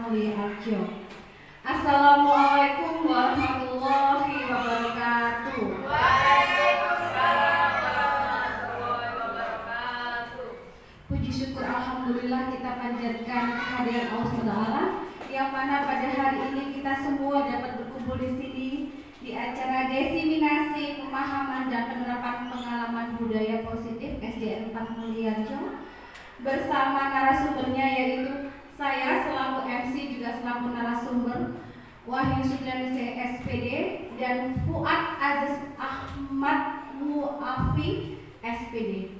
Mulyaarjo. Assalamualaikum warahmatullahi wabarakatuh. Waalaikumsalam warahmatullahi wabarakatuh. Puji syukur alhamdulillah kita panjatkan kehadiran Allah Taala yang mana pada hari ini kita semua dapat berkumpul di sini di acara diseminasi pemahaman dan penerapan pengalaman budaya positif SDN 4 Mulyaarjo bersama narasumbernya yaitu saya selaku MC juga selaku narasumber Wahyu Sudrani SPD dan Fuad Aziz Ahmad Muafi SPD.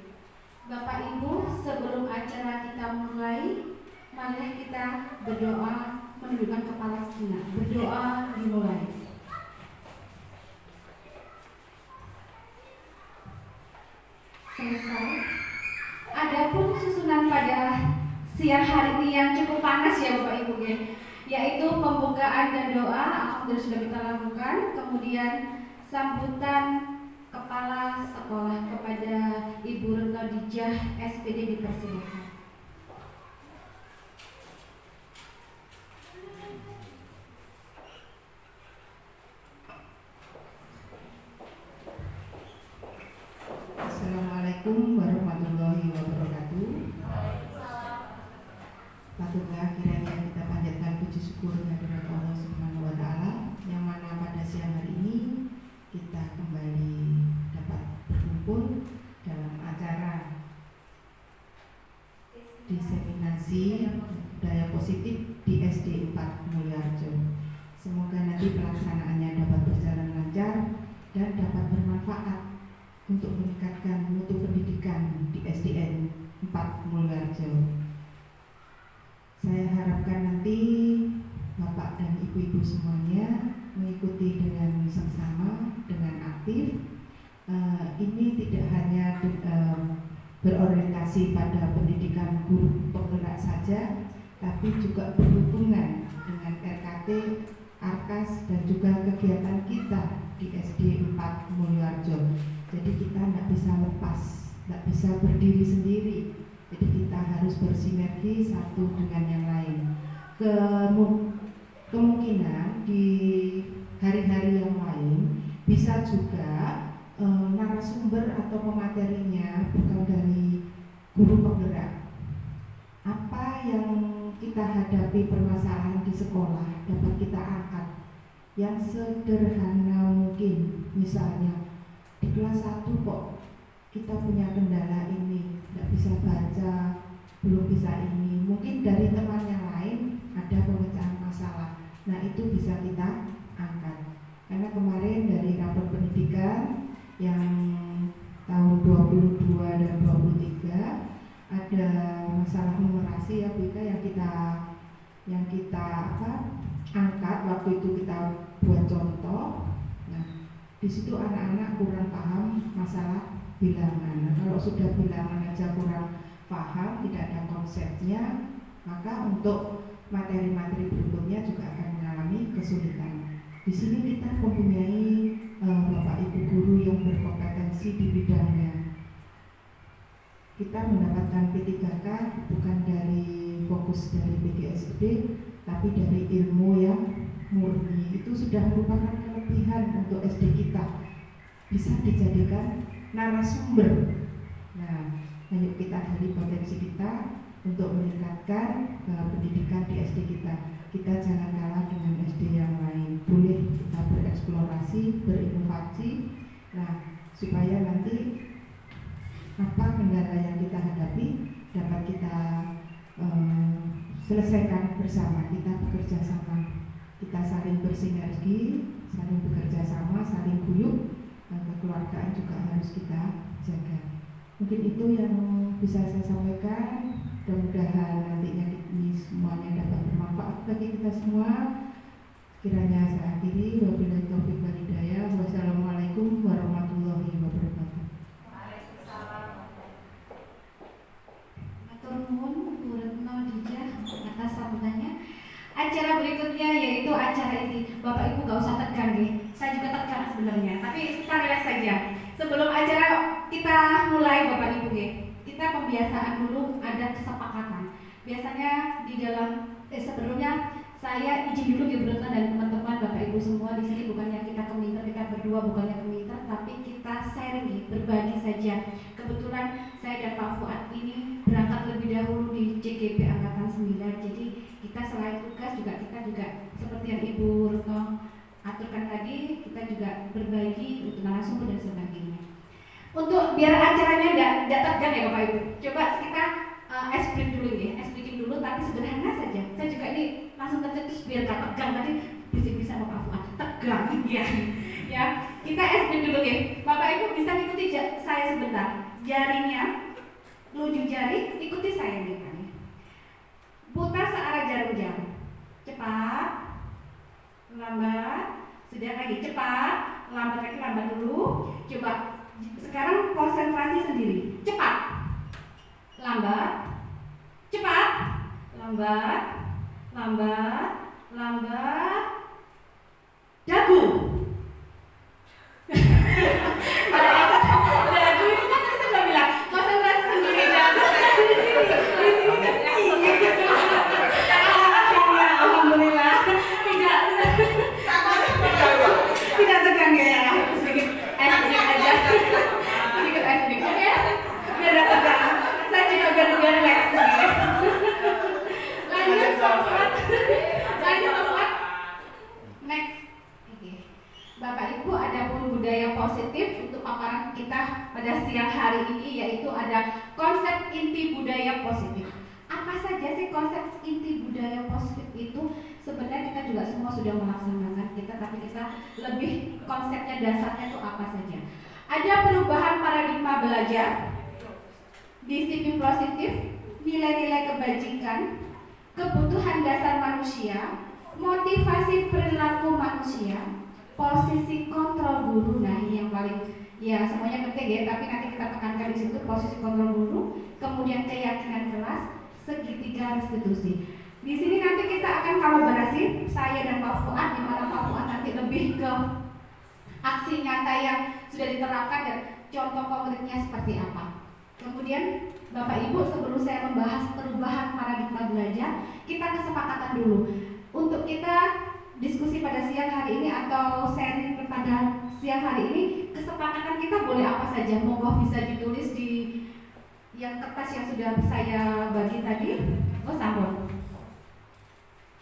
Bapak Ibu, sebelum acara kita mulai, marilah kita berdoa menundukkan kepala sejenak. Berdoa dimulai. Selesai. Adapun susunan pada siang hari ini yang cukup panas ya Bapak Ibu ya, yaitu pembukaan dan doa, alhamdulillah sudah kita lakukan. Kemudian sambutan kepala sekolah kepada Ibu Retno Dijah SPD dipersilakan. Assalamualaikum warahmatullahi wabarakatuh. Patutlah kiranya kita panjatkan puji syukur kehadirat Allah Subhanahu wa taala yang mana pada siang hari ini kita kembali dapat berkumpul dalam acara diseminasi budaya positif di SD 4 Mulyaarjo. Semoga nanti pelaksanaannya dapat berjalan lancar dan dapat bermanfaat untuk meningkatkan mutu pendidikan di SDN 4 Mulyaarjo. Saya harapkan nanti Bapak dan Ibu-ibu semuanya mengikuti dengan seksama, dengan aktif. Ini tidak hanya berorientasi pada pendidikan guru penggerak saja, tapi juga berhubungan dengan RKT, ARKAS, dan juga kegiatan kita di SD 4 Mulyaarjo. Jadi kita tidak bisa lepas, tidak bisa berdiri sendiri. Jadi kita harus bersinergi satu dengan yang lain. Kemungkinan di hari-hari yang lain bisa juga narasumber atau pematerinya bukan dari guru penggerak. Apa yang kita hadapi permasalahan di sekolah dapat kita angkat yang sederhana mungkin. Misalnya di kelas 1 kok kita punya kendala ini, tidak bisa baca, belum bisa ini. Mungkin dari teman yang lain ada pemecahan masalah. Nah itu bisa kita angkat. Karena kemarin dari rapor pendidikan yang tahun 22 dan 23 ada masalah numerasi ya Bu Ika yang kita angkat waktu itu kita buat contoh. Nah di situ anak-anak kurang paham masalah bilangan. Nah, kalau sudah bilangan aja kurang paham, tidak ada konsepnya, maka untuk materi-materi berikutnya juga akan mengalami kesulitan. Di sini kita mempunyai Bapak Ibu guru yang berkompetensi di bidangnya. Kita mendapatkan P3K bukan dari fokus dari PGSD, tapi dari ilmu yang murni. Itu sudah merupakan kelebihan untuk SD kita. Bisa dijadikan narasumber. Nah, ayo kita gali potensi kita untuk meningkatkan pendidikan di SD kita. Kita jangan kalah dengan SD yang lain. Boleh kita bereksplorasi, berinovasi. Nah, supaya nanti apa kendala yang kita hadapi dapat kita selesaikan bersama. Kita bekerja sama. Kita saling bersinergi, saling bekerja sama, saling guyup. Kekeluargaan juga harus kita jaga. Mungkin itu yang bisa saya sampaikan. Mudah-mudahan nantinya ini semuanya dapat bermanfaat bagi kita semua. Kiranya saya akhiri. Wabillahi taufiq wal hidayah. Wassalamualaikum warahmatullahi wabarakatuh. Waalaikumsalam. Matur nuwun Bu Retno Dijah atas sambutannya. Acara berikutnya yaitu acara ini. Bapak Ibu gak usah tegang deh. Saya juga tegang sebenarnya, tapi kita relax saja. Sebelum acara kita mulai Bapak Ibu ya, kita pembiasaan dulu ada kesepakatan. Biasanya di dalam sebelumnya saya izin dulu Gebrotan dan teman-teman Bapak Ibu semua di sini, bukannya kita keminter, kita berdua bukannya keminter, tapi kita sharing, berbagi saja. Kebetulan saya dan Pak Fuad ini berangkat lebih dahulu di JGP Angkatan 9, jadi kita selain tugas kita juga seperti yang Ibu Retno aturkan tadi, kita juga berbagi untuk narasumber dan sebagainya. Untuk biar acaranya tidak tegang ya Bapak Ibu, coba kita explain dulu ya, explain dulu tapi sederhana saja. Saya juga ini langsung tercetus biar gak tegang, tadi bisa Bapak Fuad tegang ya. Ya, kita explain dulu ya. Bapak Ibu bisa ikuti saya sebentar. Jarinya, ujung jari, ikuti saya nih Pak. Putar searah jarum jam. Cepat, lambat, sudah lagi cepat, lambat lagi, lambat dulu. Coba sekarang konsentrasi sendiri. Cepat, lambat, cepat, lambat, lambat, lambat, dagu. Dagu itu kan saya sudah bilang konsentrasi sendiri. Dagu di sini alhamdulillah tidak tegang ya. Sedikit aja. Sedikit oke. Biar tegang. Saya juga biar relax. Lanjut Pak. Next. Oke. Bapak Ibu, ada pun budaya positif untuk paparan kita pada siang hari ini, yaitu ada konsep inti budaya positif. Apa saja sih konsep inti budaya positif itu? Sebenarnya kita juga semua sudah melaksanakan tapi kita lebih konsepnya dasarnya itu apa saja. Ada perubahan paradigma belajar, disiplin positif, nilai-nilai kebajikan, kebutuhan dasar manusia, motivasi perilaku manusia, posisi kontrol guru. Nah ini yang paling ya semuanya penting ya, tapi nanti kita tekankan di situ posisi kontrol guru, kemudian keyakinan kelas, segitiga restitusi. Di sini nanti kita akan kolaborasi saya dan Pak Fuad, di mana Pak Fuad nanti lebih ke aksi nyata yang sudah diterapkan dan contoh konkretnya seperti apa. Kemudian Bapak Ibu, sebelum saya membahas perubahan paradigma belajar, kita kesepakatan dulu untuk kita diskusi pada siang hari ini atau sharing pada siang hari ini. Kesepakatan kita boleh apa saja, monggo bisa ditulis di yang kertas yang sudah saya bagi tadi. Oh sambung.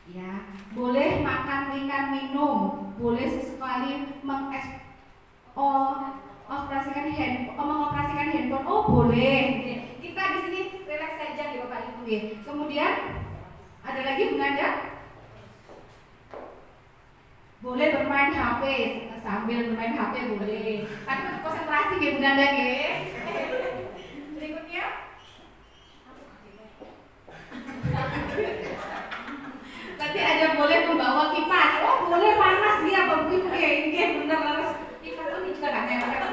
Ya, boleh makan ringan minum, boleh sesekali mengoperasikan handphone. Oh boleh. Kita di sini relax saja ya Bapak Ibu ya. Kemudian ada lagi Bunda? Boleh bermain HP, sambil bermain HP boleh. Tapi untuk konsentrasi ya Bunda ya. Berikutnya. Nanti ada boleh membawa kipas. Oh boleh panas dia Bapak Ibu ya. Ini benar harus kipas ini juga kan ya. Karena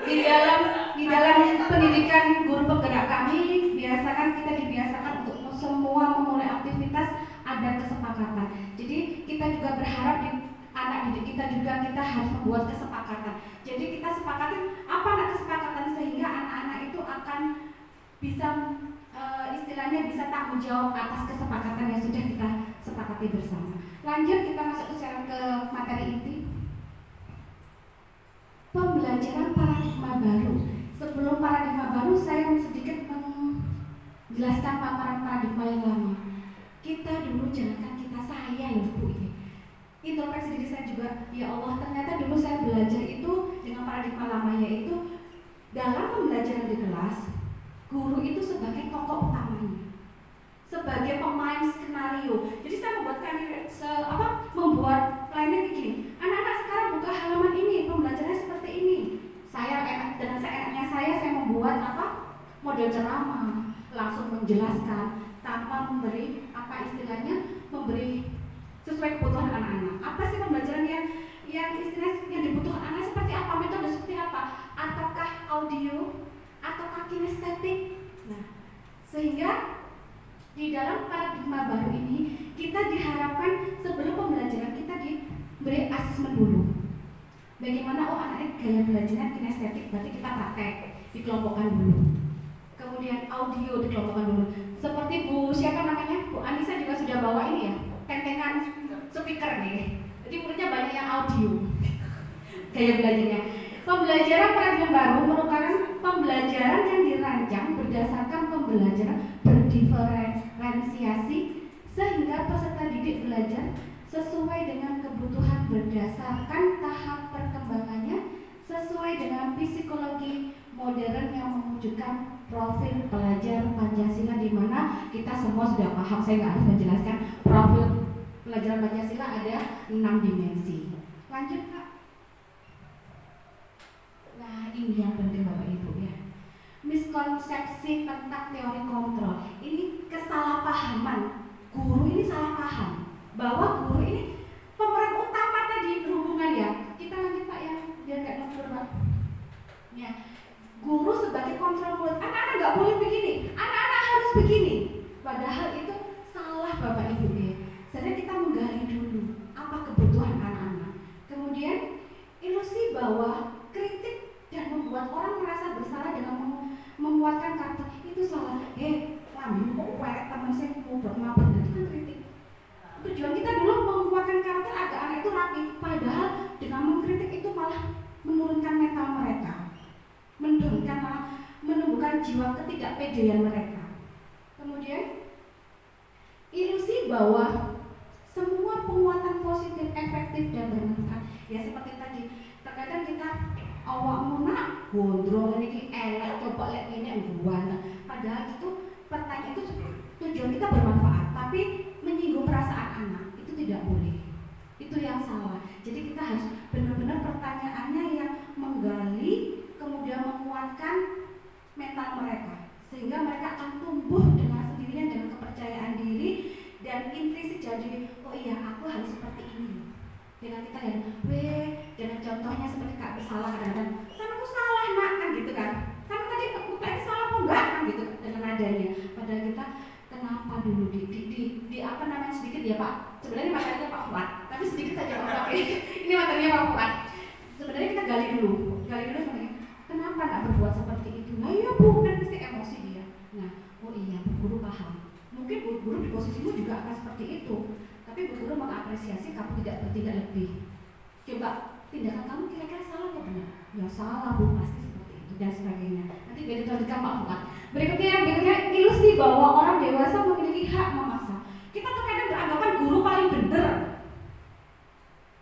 di dalam pendidikan guru penggerak kami biasakan kita dibiasakan untuk semua memulai aktivitas ada kesepakatan. Jadi kita juga berharap di anak didik kita harus membuat kesepakatan. Jadi kita sepakati apa kesepakatan sehingga anak-anak itu akan bisa istilahnya bisa tanggung jawab atas kesepakatan yang sudah kita sepakati bersama. Lanjut kita masuk sekarang ke materi inti. Pembelajaran paradigma baru. Sebelum paradigma baru saya sedikit menjelaskan paparan paradigma yang lama. Kita dulu jangankan saya yang Bu ini. Introspeksi diri saya juga, ya Allah ternyata dulu saya belajar itu dengan paradigma lama, yaitu dalam pembelajaran di kelas guru itu sebagai tokoh utamanya, sebagai pemain skenario. Jadi saya membuat planning begini. Anak-anak sekarang buka halaman ini, pembelajarannya seperti ini. Saya dengan seenaknya saya membuat model ceramah, langsung menjelaskan tanpa memberi memberi sesuai kebutuhan anak-anak. Apa sih pembelajaran yang istilahnya yang dibutuhkan anak seperti apa, metode seperti apa, ataukah audio, ataukah kinestetik. Nah, sehingga di dalam paradigma baru ini kita diharapkan sebelum pembelajaran kita diberi asesmen dulu. Bagaimana anaknya gaya belajarnya kinestetik, berarti kita praktek. dikelompokkan dulu. Kemudian audio dikelompokkan dulu. Seperti Bu siapa namanya? Bu Anissa juga sudah bawa ini ya, tentengan speaker nih. Jadi muridnya banyak yang audio. Gaya belajarnya. Pembelajaran peradilan baru merupakan pembelajaran yang dirancang berdasarkan pembelajaran berdiferensiasi sehingga peserta didik belajar sesuai dengan kebutuhan berdasarkan tahap perkembangannya sesuai dengan psikologi modern yang mewujudkan profil pelajar Pancasila, di mana kita semua sudah paham, saya nggak harus menjelaskan profil pelajaran Pancasila ada 6 dimensi. Lanjut Kak. Nah ini yang penting Bapak Ibu ya. Miskonsepsi tentang teori kontrol. Ini kesalahpahaman. Guru ini salah paham bahwa guru ini pemeran utama tadi berhubungan ya. Kita lanjut Pak ya, biar kayak nomor Pak. Ya, guru sebagai kontrol murid. Anak-anak nggak boleh begini, anak-anak harus begini. Padahal itu salah Bapak Ibu ya. Sebenarnya kita menggali dulu apa kebutuhan anak-anak. Kemudian ilusi bahwa kritik dan membuat orang merasa bersalah dengan memuatkan kata itu salah. Kami kok wae teman saya ngobrol ngapa itu kan kritik. Tujuan kita dulu menguatkan karakter agar anak itu rapi, padahal dengan mengkritik itu malah menurunkan mental mereka, menumbuhkan jiwa ketidakpedean mereka. Kemudian ilusi bahwa semua penguatan positif, efektif dan bermanfaat. Ya seperti tadi, terkadang kita awakmu nak gondrong ini elek coba lihat ini buana. Padahal itu pertanyaan itu tujuan kita bermanfaat, tapi menyinggung perasaan anak itu tidak boleh. Itu yang salah. Jadi kita harus benar-benar pertanyaannya yang menggali, kemudian menguatkan mental mereka, sehingga mereka akan tumbuh dengan sendirinya dengan kepercayaan diri dan intrinsik. Jadi oh iya aku harus seperti ini. Dengan kita yang dengan contohnya seperti Kak bersalah kadang-kadang, sama aku salah nak kan gitu kan. Kamu tadi aku salah apa enggak kan gitu dengan nadanya. Padahal kita kenapa dulu di apa namanya sedikit ya Pak. Sebenarnya materinya Pak Fuad, tapi sedikit saja Pak Fuad. Ini materinya Pak Fuad. Sebenarnya kita gali dulu sebenarnya. Kenapa nak berbuat seperti itu? Nah iya Bu, kan pasti emosi dia. Nah, oh iya Bu Guru paham. Mungkin Bu Guru di posisimu juga akan seperti itu. Tapi Bu Guru mengapresiasi kamu tidak bertindak lebih. Coba tindakan kamu kira-kira salah atau benar? Ya salah Bu, pasti seperti itu dan sebagainya. Nanti biar dilanjutkan Pak Fuad. Berikutnya ilusi bahwa orang dewasa memiliki hak memaksa. Kita terkadang beranggapan guru paling benar.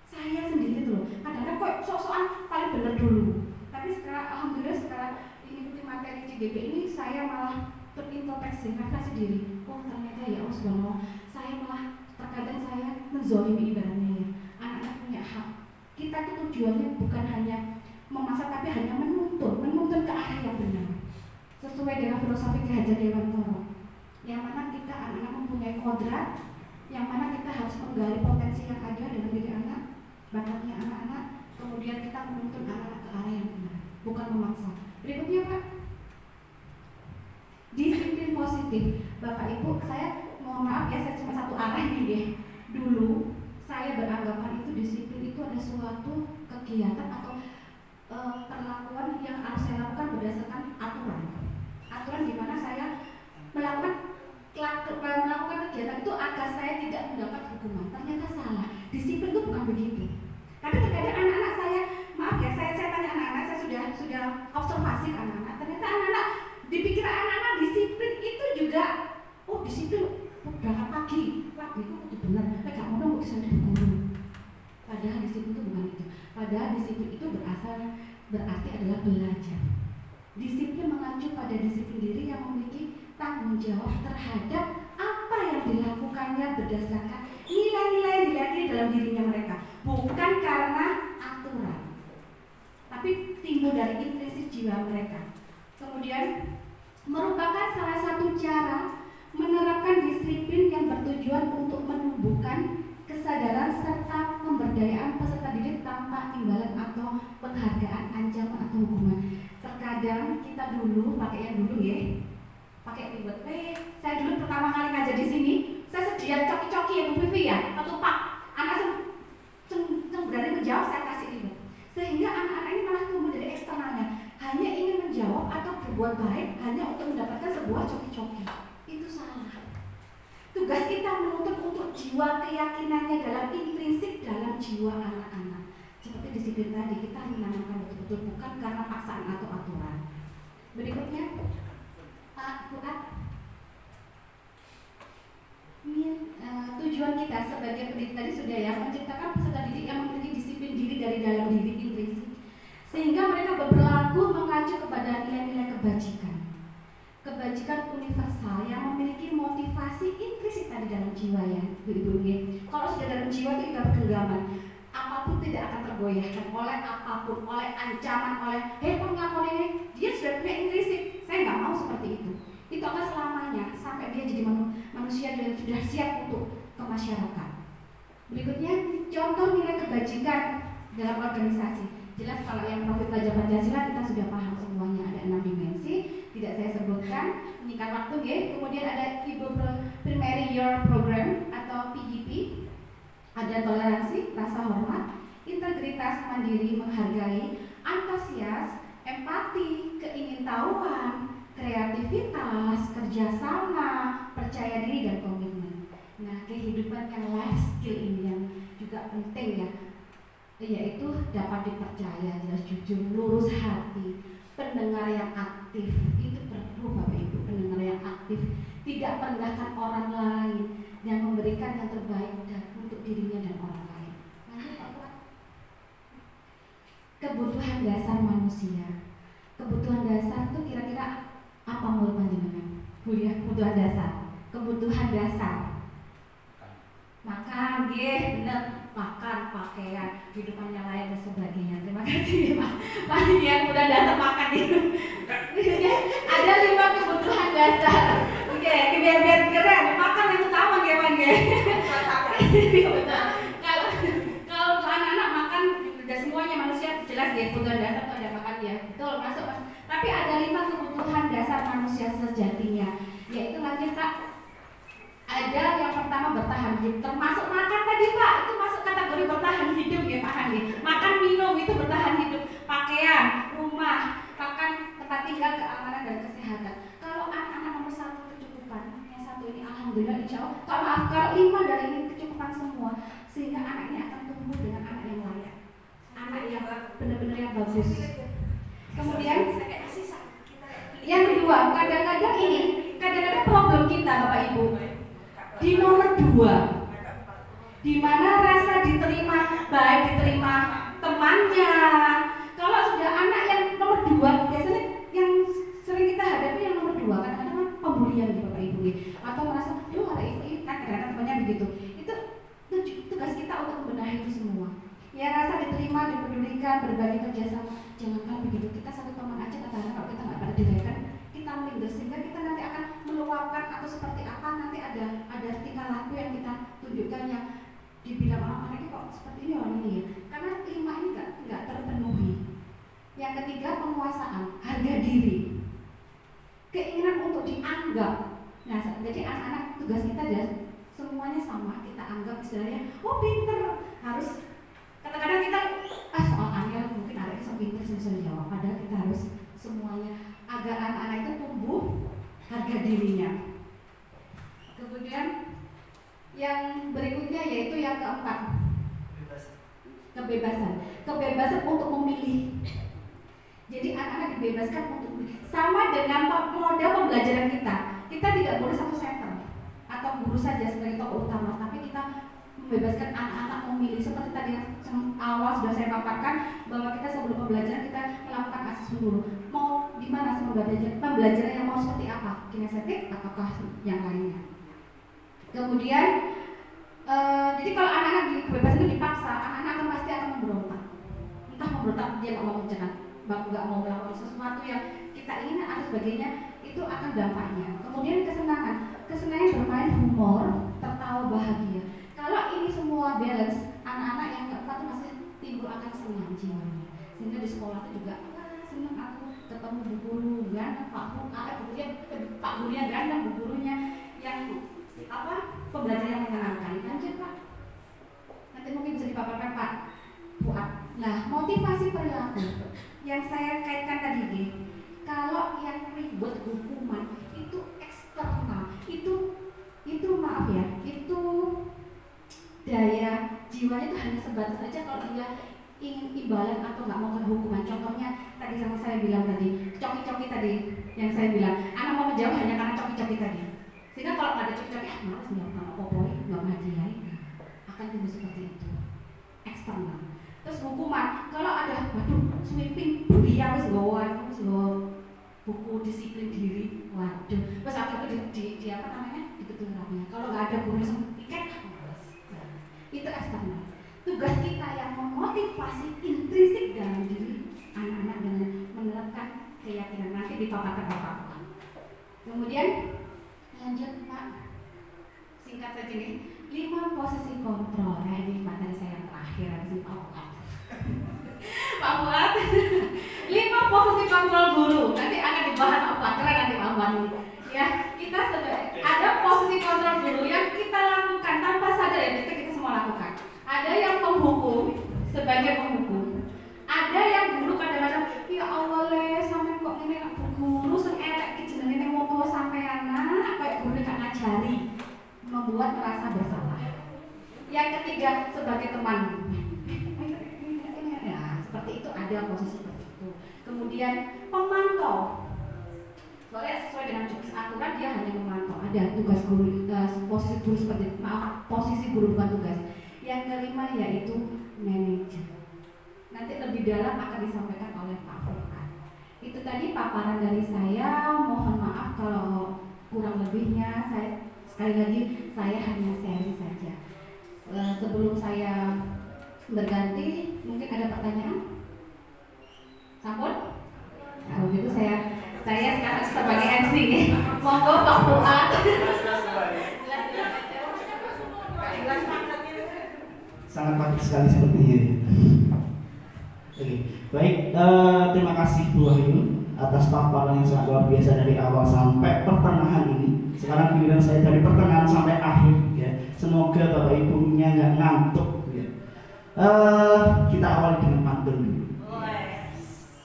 Saya sendiri tuh, kadang-kadang kok sok-sokan paling benar dulu. Tapi sekarang alhamdulillah sekarang mengikuti materi CGB ini saya malah berintrospeksi, refleksi diri. Oh ternyata ya Allah subhanahu, saya malah terkadang saya menzolimi ibaratnya ya. Anak-anak punya hak. Kita tuh tujuannya bukan hanya memaksa tapi hanya menuntun ke arah yang benar. Sesuai dengan filosofi Ki Hajar Dewantara, yang mana kita anak-anak mempunyai kodrat, yang mana kita harus menggali potensi yang ada dalam diri anak, bakatnya anak-anak, kemudian kita menuntun anak-anak ke arah yang benar, bukan memaksa. Berikutnya Pak, disiplin positif. Bapak Ibu, saya mohon maaf ya, saya cuma satu arah ini ya. Dulu saya beranggapan itu disiplin itu ada suatu kegiatan atau perlakuan yang harus saya lakukan berdasarkan aturan di mana saya melakukan kegiatan itu agar saya tidak mendapat hukuman. Ternyata salah. Disiplin itu bukan begitu. Tapi terkadang anak-anak saya, maaf ya, saya tanya anak-anak, saya sudah observasi anak-anak. Ternyata anak-anak dipikir anak-anak disiplin itu juga, oh disiplin berangkat pagi itu kudu benar. Enggak mau bisa guru. Padahal disiplin itu bukan itu. Padahal disiplin itu berarti adalah belajar. Disiplin mengacu pada disiplin diri yang memiliki tanggung jawab terhadap apa yang dilakukannya berdasarkan nilai-nilai yang diyakini dalam dirinya mereka, bukan karena aturan, tapi timbul dari intrinsik jiwa mereka. Kemudian merupakan salah satu cara menerapkan disiplin yang bertujuan untuk menumbuhkan kesadaran serta pemberdayaan peserta didik tanpa imbalan atau penghargaan, ancaman atau hukuman. Terkadang kita dulu pakai yang dulu ya, pakai ribet. Saya dulu pertama kali ngajar di sini, saya sedia coki-coki ya Bu Vivi ya, atau Pak, anak berani menjawab saya kasih ribet, sehingga anak-anak ini malah tumbuh dari eksternalnya, hanya ingin menjawab berbuat baik hanya untuk mendapatkan sebuah coki-coki. Itu salah. Tugas kita menuntut untuk jiwa keyakinannya dalam intrinsik dalam jiwa anak-anak. Seperti disiplin tadi, kita menanamkan betul-betul bukan karena paksaan atau aturan. Berikutnya, Pak Fuad. Ini tujuan kita sebagai pendidik tadi sudah ya, menciptakan peserta didik yang memiliki disiplin diri dari dalam diri intrinsik, sehingga mereka berperilaku mengacu kepada nilai-nilai kebajikan universal yang memiliki motivasi intrinsik tadi dalam jiwa ya, ibu-ibu. Kalau sudah dalam jiwa itu sudah bergenggaman, apapun tidak akan tergoyahkan oleh apapun, oleh ancaman, oleh kamu ngakon ini, dia sudah punya intrinsik. Saya nggak mau seperti itu. Itu akan selamanya sampai dia jadi manusia yang sudah siap untuk ke masyarakat. Berikutnya, contoh nilai kebajikan dalam organisasi. Jelas kalau yang profil belajar Pancasila kita sudah paham semuanya, ada 6 dimensi, tidak saya sebutkan, menyingkat waktu ya. Kemudian ada Ibu Primary Year Program atau PGP, ada toleransi, rasa hormat, integritas, mandiri, menghargai, antusias, empati, keingintahuan, kreativitas, kerjasama, percaya diri, dan komitmen. Nah, kehidupan yang life skill ini yang juga penting ya, yaitu dapat dipercaya, jelas, jujur, lurus hati, pendengar yang aktif. Itu perlu Bapak Ibu, pendengar yang aktif, tidak merendahkan orang lain, yang memberikan yang terbaik untuk dirinya dan orang lain. Lanjut Pak Fuad. Kebutuhan dasar manusia. Kebutuhan dasar itu kira-kira apa menurut panjenengan? Kuliah kebutuhan dasar. Kebutuhan dasar. Makan, bener, makan, pakaian, kehidupan yang lain dan sebagainya. Terima kasih Pak yang udah dasar makan itu. Ada 5 kebutuhan dasar. Oke, biar keren. Makan yang utama ya Pak. Kalau untuk anak-anak makan udah semuanya manusia jelas ya, kebutuhan dasar itu ada makan ya. Betul, masuk Mas. Tapi ada 5 kebutuhan dasar manusia sejatinya, yaitu lanjut Kak. Ada yang pertama bertahan hidup, termasuk makan tadi Pak, itu masuk kategori bertahan hidup ya Pak Handi. Makan minum itu bertahan hidup, pakaian, rumah, makan, tempat tinggal, keamanan dan kesehatan. Kalau anak-anak nomor 1 kecukupan, yang 1 ini alhamdulillah insya Allah. Kalau 5 dari ini kecukupan semua, sehingga anak ini akan tumbuh dengan anak yang layak, anak yang benar-benar yang bagus. Kemudian yang kedua, kadang-kadang problem kita Bapak Ibu di nomor 2, di mana rasa diterima, baik diterima temannya. Kalau sudah anak yang nomor 2, biasanya yang sering kita hadapi yang nomor 2, kadang-kadang kan pembulian gitu Bapak Ibu, atau merasa, ada itu kan kadang-kadang temannya begitu. Itu tugas kita untuk membenahi itu semua. Ya, rasa diterima, dipedulikan, berbagi kerjasama. Jangan begitu, kita satu teman aja katakan kalau kita nggak pada dirayakan, kita minder sehingga kita nanti akan meluapkan atau seperti apa, nanti ada tingkah laku yang kita tunjukkan yang dibilang orang ini kok seperti ini orang ini ya, karena 5 ini nggak terpenuhi. Yang ketiga, penguasaan, harga diri, keinginan untuk dianggap. Nah, jadi anak-anak tugas kita adalah semuanya sama, kita anggap istilahnya, oh pinter, harus. Kadang-kadang kita soal angel mungkin ada yang pinter bisa jawab, padahal kita harus semuanya agar anak-anak itu tumbuh harga dirinya. Kemudian yang berikutnya yaitu yang keempat, kebebasan untuk memilih. Jadi anak-anak dibebaskan untuk memilih. Sama dengan model pembelajaran kita tidak boleh satu center atau guru saja sebagai tokoh utama, tapi kita membebaskan anak-anak memilih. Seperti tadi yang awal sudah saya paparkan bahwa kita sebelum pembelajaran kita melakukan asesmen dulu. Mau di mana pembelajaran yang mau seperti apa? Kinestetik ataukah yang lainnya? Kemudian jadi kalau anak-anak kebebasan itu dipaksa, anak-anak akan pasti akan memberontak. Entah memberontak dia nggak mau mencerah, nggak mau melakukan sesuatu yang kita ingin atau sebagainya, itu akan dampaknya. Kemudian kesenangan bermain humor, tertawa, bahagia. Kalau ini semua balance, anak-anak yang keempat itu masih timbul akan senang jiwanya. Sehingga di sekolah itu juga senang aku ketemu bu guru ganteng, pak gurunya ganteng, bu gurunya yang pembelajaran yang menyenangkan. Lanjut Pak, nanti mungkin bisa dipaparkan Pak Fuad. Nah, motivasi perilaku yang saya kaitkan tadi, kalau yang tadi, coki-coki tadi yang saya bilang, anak mau menjawab hanya karena coki-coki tadi. Sehingga kalau nggak ada coki-coki, malas nggak apa-apa, nggak menghadiahi, akan timbul seperti itu. Eksternal. Terus hukuman, kalau ada, waduh, sweeping, bulia, wis buku disiplin diri, waduh, terus akhirnya di apa namanya, diketul rapnya. Kalau nggak ada guru piket, malas. Itu eksternal. Tugas kita yang memotivasi intrinsik dalam diri anak-anak dengan menerapkan keyakinan, nanti dipaparkan apa-apa. Kemudian lanjut Pak, singkat saja nih, 5 posisi kontrol. Nah ini materi saya yang terakhir, habis ini Pak Fuad. Pak Fuad, 5 posisi kontrol guru. Nanti akan dibahas apa? Keren nanti Pak Fuad ini. Ya, kita ada posisi kontrol guru yang kita lakukan tanpa sadar ya, kita semua lakukan. Ada yang menghukum sebagai penghukum. Ada yang guru kadang-kadang, ya Allah le, sampai kok ini guru sing elek ki jenenge ning moto sampean kayak guru gak ngajari, membuat merasa bersalah. Yang ketiga sebagai teman. Ya, seperti itu, ada posisi seperti itu. Kemudian pemantau. Soalnya sesuai dengan aturan dia hanya memantau. Ada tugas guru, posisi guru seperti posisi guru bukan tugas. Yang kelima yaitu manajer. Nanti lebih dalam akan disampaikan oleh Pak Fuad. Itu tadi paparan dari saya. Mohon maaf kalau kurang lebihnya. Saya sekali lagi saya hanya sharing saja. Sebelum saya berganti, mungkin ada pertanyaan? Sampun? Kalau gitu saya sekarang sebagai MC. Monggo Pak Fuad. Sangat baik sekali sepertinya. Oke, baik. Terima kasih Bu Wahyu atas paparan yang sangat luar biasa dari awal sampai pertengahan ini. Sekarang giliran saya dari pertengahan sampai akhir. Ya. Semoga Bapak Ibunya nggak ngantuk. Ya. Kita awali dengan pantun dulu.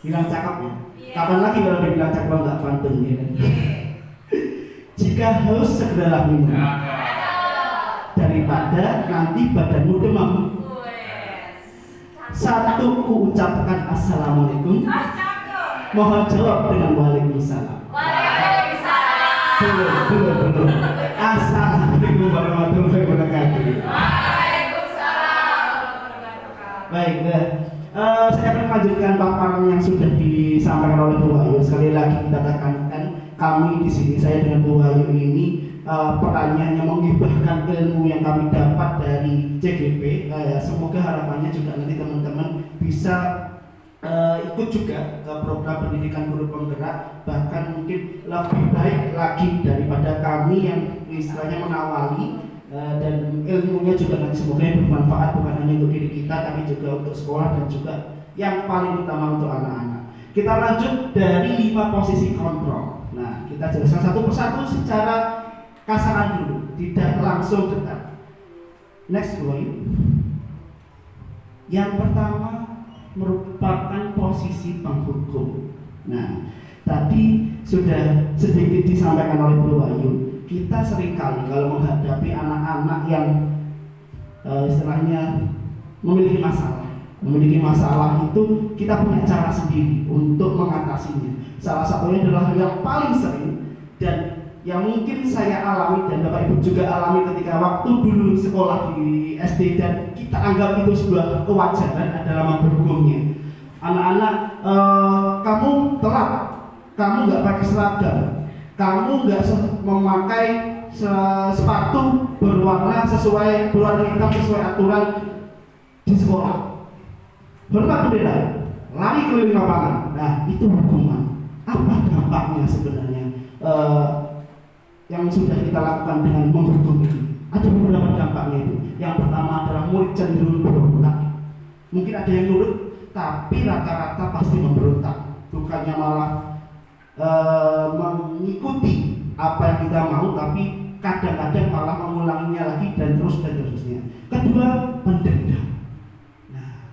Bilang cakep ya. Kapan lagi kalau dibilang cakep nggak pantun ya? Jika haus segeralah minum. Daripada nanti badanmu demam. Satu ku ucapkan assalamualaikum. Mohon jawab dengan waalaikumsalam. Belum. Assalamualaikum warahmatullahi wabarakatuh. Baik, saya akan melanjutkan paparan yang sudah disampaikan oleh Bu Wahyu. Sekali lagi kita tekankan, kami di sini, saya dengan Bu Wahyu ini perannya hanya menghibahkan ilmu yang kami dapat dari CGP. Semoga harapannya juga nanti teman-teman bisa ikut juga ke program pendidikan guru penggerak, bahkan mungkin lebih baik lagi daripada kami yang istilahnya mengawali, dan ilmunya juga nanti semoga bermanfaat bukan hanya untuk diri kita tapi juga untuk sekolah dan juga yang paling utama untuk anak-anak. Kita lanjut dari 5 posisi kontrol. Nah, kita jelaskan satu persatu secara kasaran dulu, tidak langsung dekat. Next point. Yang pertama merupakan posisi penghukum. Nah, tadi sudah sedikit disampaikan oleh Bu Wahyu. Kita seringkali kalau menghadapi anak-anak yang istilahnya memiliki masalah itu kita punya cara sendiri untuk mengatasinya. Salah satunya adalah yang paling sering dan yang mungkin saya alami dan Bapak Ibu juga alami ketika waktu dulu sekolah di SD, dan kita anggap itu sebuah kewajaran adalah menghukumnya. Anak-anak, kamu telat, kamu nggak pakai seragam, kamu nggak memakai sepatu berwarna hitam sesuai aturan di sekolah, hormat bendera, lari keliling lapangan. Nah, itu hukuman. Apa dampaknya sebenarnya? Yang sudah kita lakukan dengan menghukum ini, ada beberapa dampaknya itu. Yang pertama adalah murid cenderung berontak. Mungkin ada yang nurut, tapi rata-rata pasti memberontak. Bukannya malah mengikuti apa yang kita mau, tapi kadang-kadang malah mengulanginya lagi dan terusnya. Kedua, pendendam. Nah,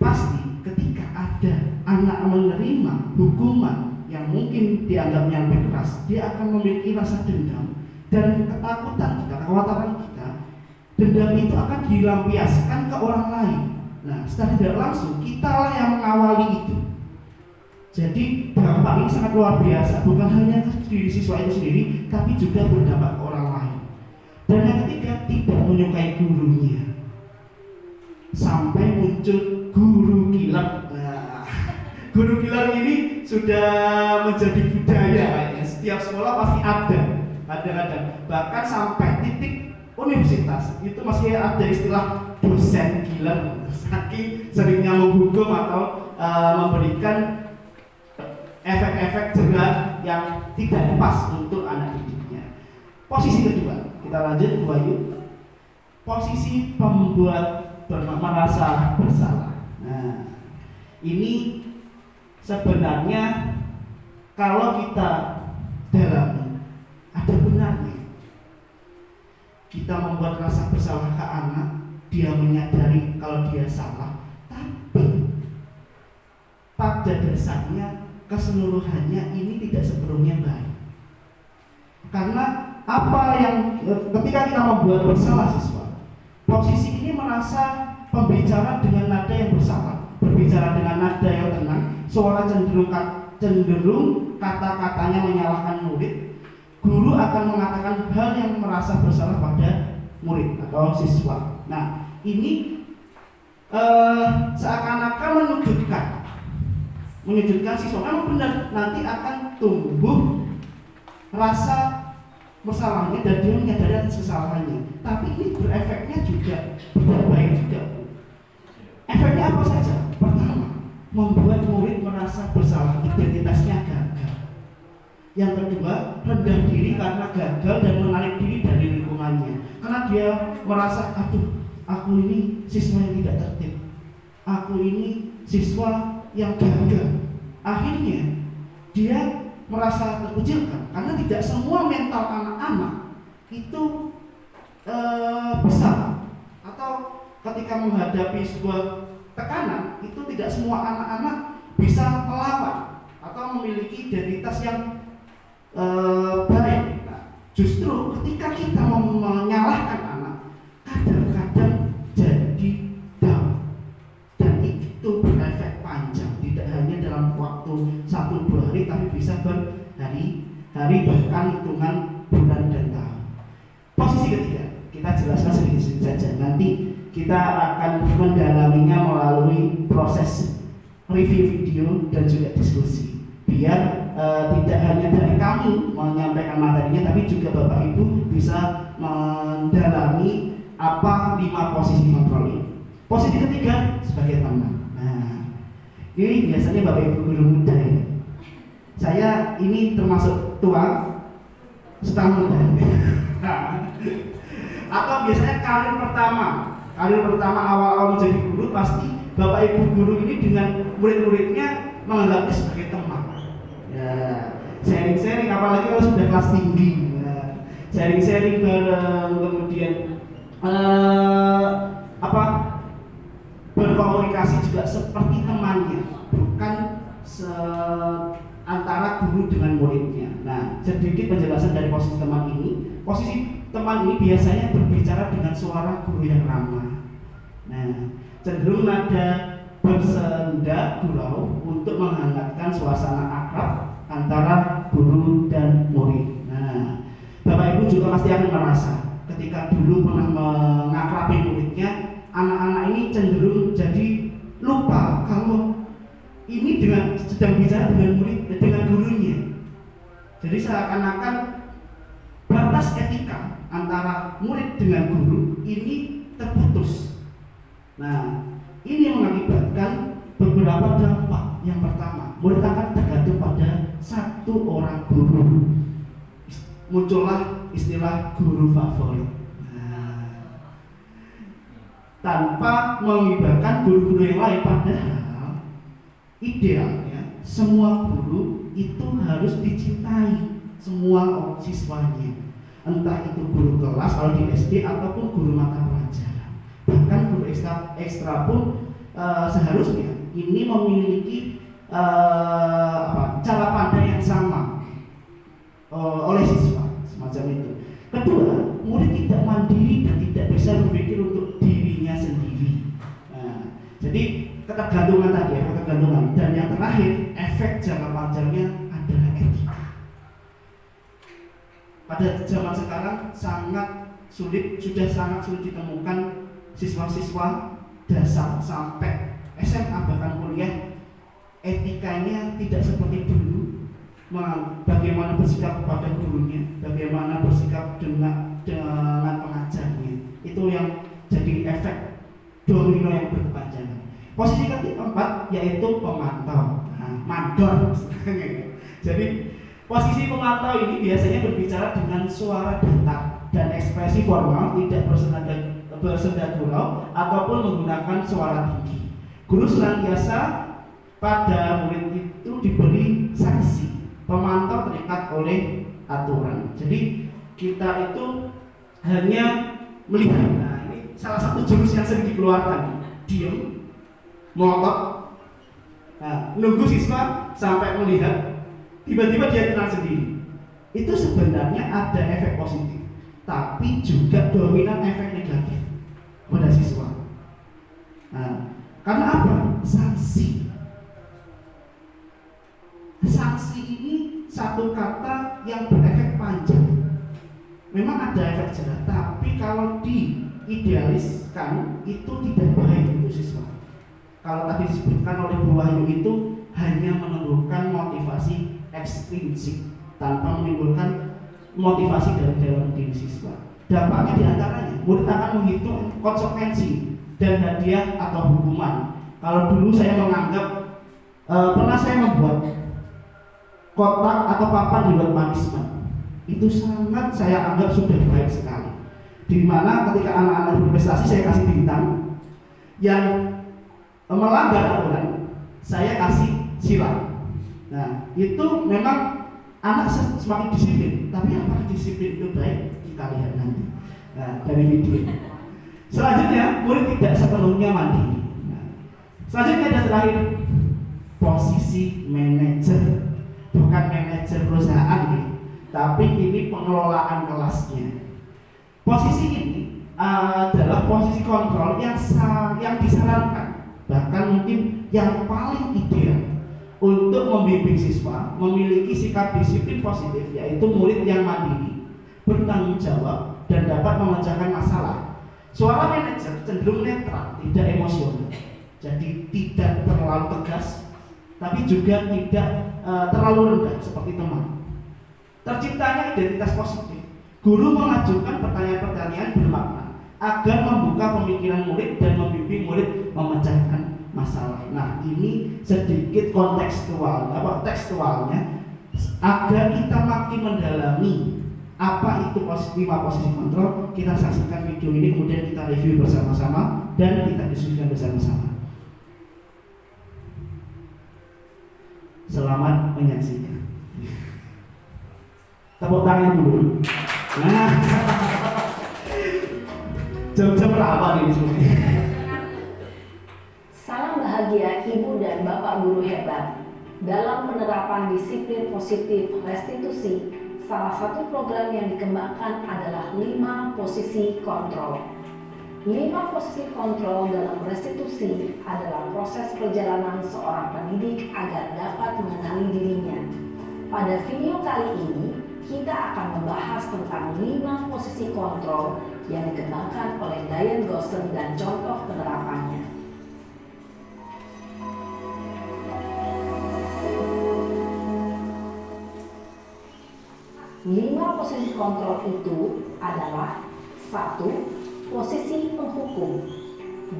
pasti ketika ada anak menerima hukuman yang mungkin dianggapnya lebih keras, dia akan memiliki rasa dendam dan ketakutan kita, kekhawatiran kita. Dendam itu akan dilampiaskan ke orang lain. Nah, secara tidak langsung kitalah yang mengawali itu. Jadi dampak ini sangat luar biasa, bukan hanya ke diri siswa itu sendiri, tapi juga berdampak ke orang lain. Dan yang ketiga, tidak menyukai gurunya, sampai muncul guru killer. Nah, guru killer ini sudah menjadi budaya, setiap sekolah pasti ada. Kadang-kadang bahkan sampai titik universitas itu masih ada istilah dosen killer, saking seringnya menghukum atau memberikan efek-efek jerah yang tidak pas untuk anak didiknya. Posisi kedua, kita lanjut Bu Ayu. Posisi pembuat merasa bersalah. Nah, ini sebenarnya kalau kita dalami ada benarnya. Kita membuat rasa bersalah ke anak, dia menyadari kalau dia salah, tapi pada dasarnya keseluruhannya ini tidak sepenuhnya baik. Karena apa yang ketika kita membuat bersalah siswa, posisi ini merasa pembicara dengan nada yang bersalah, berbicara dengan nada yang tenang, suara cenderung kata-katanya menyalahkan murid. Guru akan mengatakan hal yang merasa bersalah pada murid atau siswa. Nah, ini seakan-akan menyudutkan siswa. Memang benar, nanti akan tumbuh rasa bersalahnya dan dia menyadari atas kesalahannya. Tapi ini berefeknya juga tidak baik juga. Efeknya apa saja? Pertama, membuat murid merasa bersalah, identitasnya gagal. Yang kedua, rendah diri karena gagal dan menarik diri dari lingkungannya. Karena dia merasa, aduh, aku ini siswa yang tidak tertib, aku ini siswa yang gagal. Akhirnya dia merasa terkucilkan karena tidak semua mental anak-anak itu besar, atau ketika menghadapi sebuah tekanan itu tidak semua anak-anak bisa melawan atau memiliki identitas yang baik. Nah, justru ketika kita menyalahkan anak, kadang-kadang jadi down, dan itu berefek panjang, tidak hanya dalam waktu 1-2 hari, tapi bisa berhari-hari, bahkan hitungan bulan dan tahun. Posisi ketiga, kita jelaskan sedikit saja. Nanti kita akan mendalaminya melalui proses review video dan juga diskusi, biar tidak hanya dari kami menyampaikan materinya, tapi juga Bapak Ibu bisa mendalami apa 5 posisi kontrol ini. Posisi ketiga sebagai teman. Nah, ini biasanya Bapak Ibu guru muda ini. Saya ini termasuk tua, setahun muda. Atau biasanya karir pertama awal-awal menjadi guru, pasti Bapak Ibu guru ini dengan murid-muridnya menganggapnya sebagai teman. Ya, sharing-sharing, apalagi kalau sudah kelas tinggi. Ya, sharing-sharing bareng, kemudian berkomunikasi juga seperti temannya, bukan antara guru dengan muridnya. Nah, sedikit penjelasan dari posisi teman ini. Posisi teman ini biasanya berbicara dengan suara guru yang ramah. Nah, cenderung nada bersenda gurau untuk menghangatkan suasana akrab antara guru dan murid. Nah, Bapak Ibu juga pasti akan merasa ketika dulu pernah mengakrabi muridnya, anak-anak ini cenderung jadi lupa kalau ini sedang bicara dengan murid, dengan gurunya. Jadi seakan-akan batas etika antara murid dengan guru ini terputus. Nah, ini mengakibatkan beberapa dampak. Yang pertama, murid akan tergantung pada satu orang guru. Muncullah istilah guru favorit. Nah, tanpa mengibarkan guru-guru yang lain, padahal idealnya semua guru itu harus dicintai semua siswanya. Entah itu guru kelas kalau di SD ataupun guru mata pelajaran. Bahkan guru ekstra pun seharusnya ini memiliki cara pandang yang sama oleh siswa, semacam itu. Kedua, murid tidak mandiri dan tidak bisa berpikir untuk dirinya sendiri. Nah, jadi ketergantungan tadi, ketergantungan. Dan yang terakhir, efek jangka panjangnya adalah etika. Pada zaman sekarang sudah sangat sulit ditemukan siswa-siswa dasar sampai SMA bahkan kuliah etikanya tidak seperti dulu. Bagaimana bersikap kepada gurunya, bagaimana bersikap dengan pengajarnya, itu yang jadi efek domino yang berkepanjangan. Posisi keempat yaitu pemantau, mandor. Jadi posisi pemantau ini biasanya berbicara dengan suara datar dan ekspresi formal, tidak bersenda gurau ataupun menggunakan suara tinggi. Guru senantiasa pada murid itu diberi sanksi. Pemantau terikat oleh aturan. Jadi kita itu hanya melihat. Nah, ini salah satu jurus yang sering dikeluarkan. Diam, melotot, nunggu siswa sampai melihat, tiba-tiba dia tenang sendiri. Itu sebenarnya ada efek positif, tapi juga dominan efek negatif pada siswa. Karena apa? Sanksi. Sanksi ini satu kata yang berefek panjang. Memang ada efek jerah, tapi kalau diidealiskan itu tidak baik untuk siswa. Kalau tadi disebutkan oleh Bu Wahyu itu hanya menumbuhkan motivasi ekstrinsik tanpa menimbulkan motivasi dari dalam diri siswa. Dampaknya diantaranya murid akan menghitung konsekuensi dan hadiah atau hukuman. Kalau dulu saya menganggap pernah saya membuat kotak atau papan dibuat punishment, itu sangat saya anggap sudah baik sekali. Di mana ketika anak-anak berprestasi saya kasih bintang, yang melanggar aturan saya kasih silang. Nah, itu memang anak semakin disiplin. Tapi apakah disiplin itu baik? Kita lihat nanti dari video. Selanjutnya, murid tidak sepenuhnya mandiri. Selanjutnya ada terakhir, posisi manajer. Bukan manajer perusahaan nih, tapi ini pengelolaan kelasnya. Posisi ini adalah posisi kontrol yang disarankan, bahkan mungkin yang paling ideal untuk membimbing siswa memiliki sikap disiplin positif, yaitu murid yang mandiri, bertanggung jawab, dan dapat memecahkan masalah. Suara manajer cenderung netral, tidak emosional, jadi tidak terlalu tegas, tapi juga tidak terlalu rendah seperti teman. Terciptanya identitas positif. Guru mengajukan pertanyaan-pertanyaan bermakna agar membuka pemikiran murid dan membimbing murid memecahkan masalah. Nah, ini sedikit tekstualnya agar kita makin mendalami apa itu 5 posisi kontrol. Kita saksikan video ini, kemudian kita review bersama-sama dan kita diskusikan bersama-sama. Selamat menyaksikan. Tepuk tangan dulu. Nah, jam-jam berapa nih sebenarnya? Salam bahagia Ibu dan Bapak guru hebat. Dalam penerapan disiplin positif restitusi, salah satu program yang dikembangkan adalah 5 posisi kontrol. 5 posisi kontrol dalam restitusi adalah proses perjalanan seorang pendidik agar dapat mengenali dirinya. Pada video kali ini, kita akan membahas tentang 5 posisi kontrol yang dikembangkan oleh Diane Gosson dan contoh penerapannya. Lima posisi kontrol itu adalah 1. Posisi penghukum.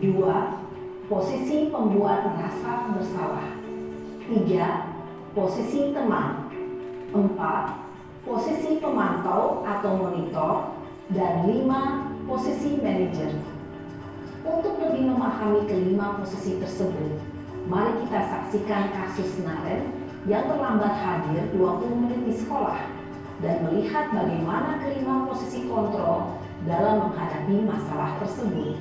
2. Posisi pembuat merasa bersalah. 3. Posisi teman. 4. Posisi pemantau atau monitor. Dan 5. Posisi manajer. Untuk lebih memahami kelima posisi tersebut, mari kita saksikan kasus Naren yang terlambat hadir 20 menit di sekolah dan melihat bagaimana kelima posisi kontrol dalam menghadapi masalah tersebut.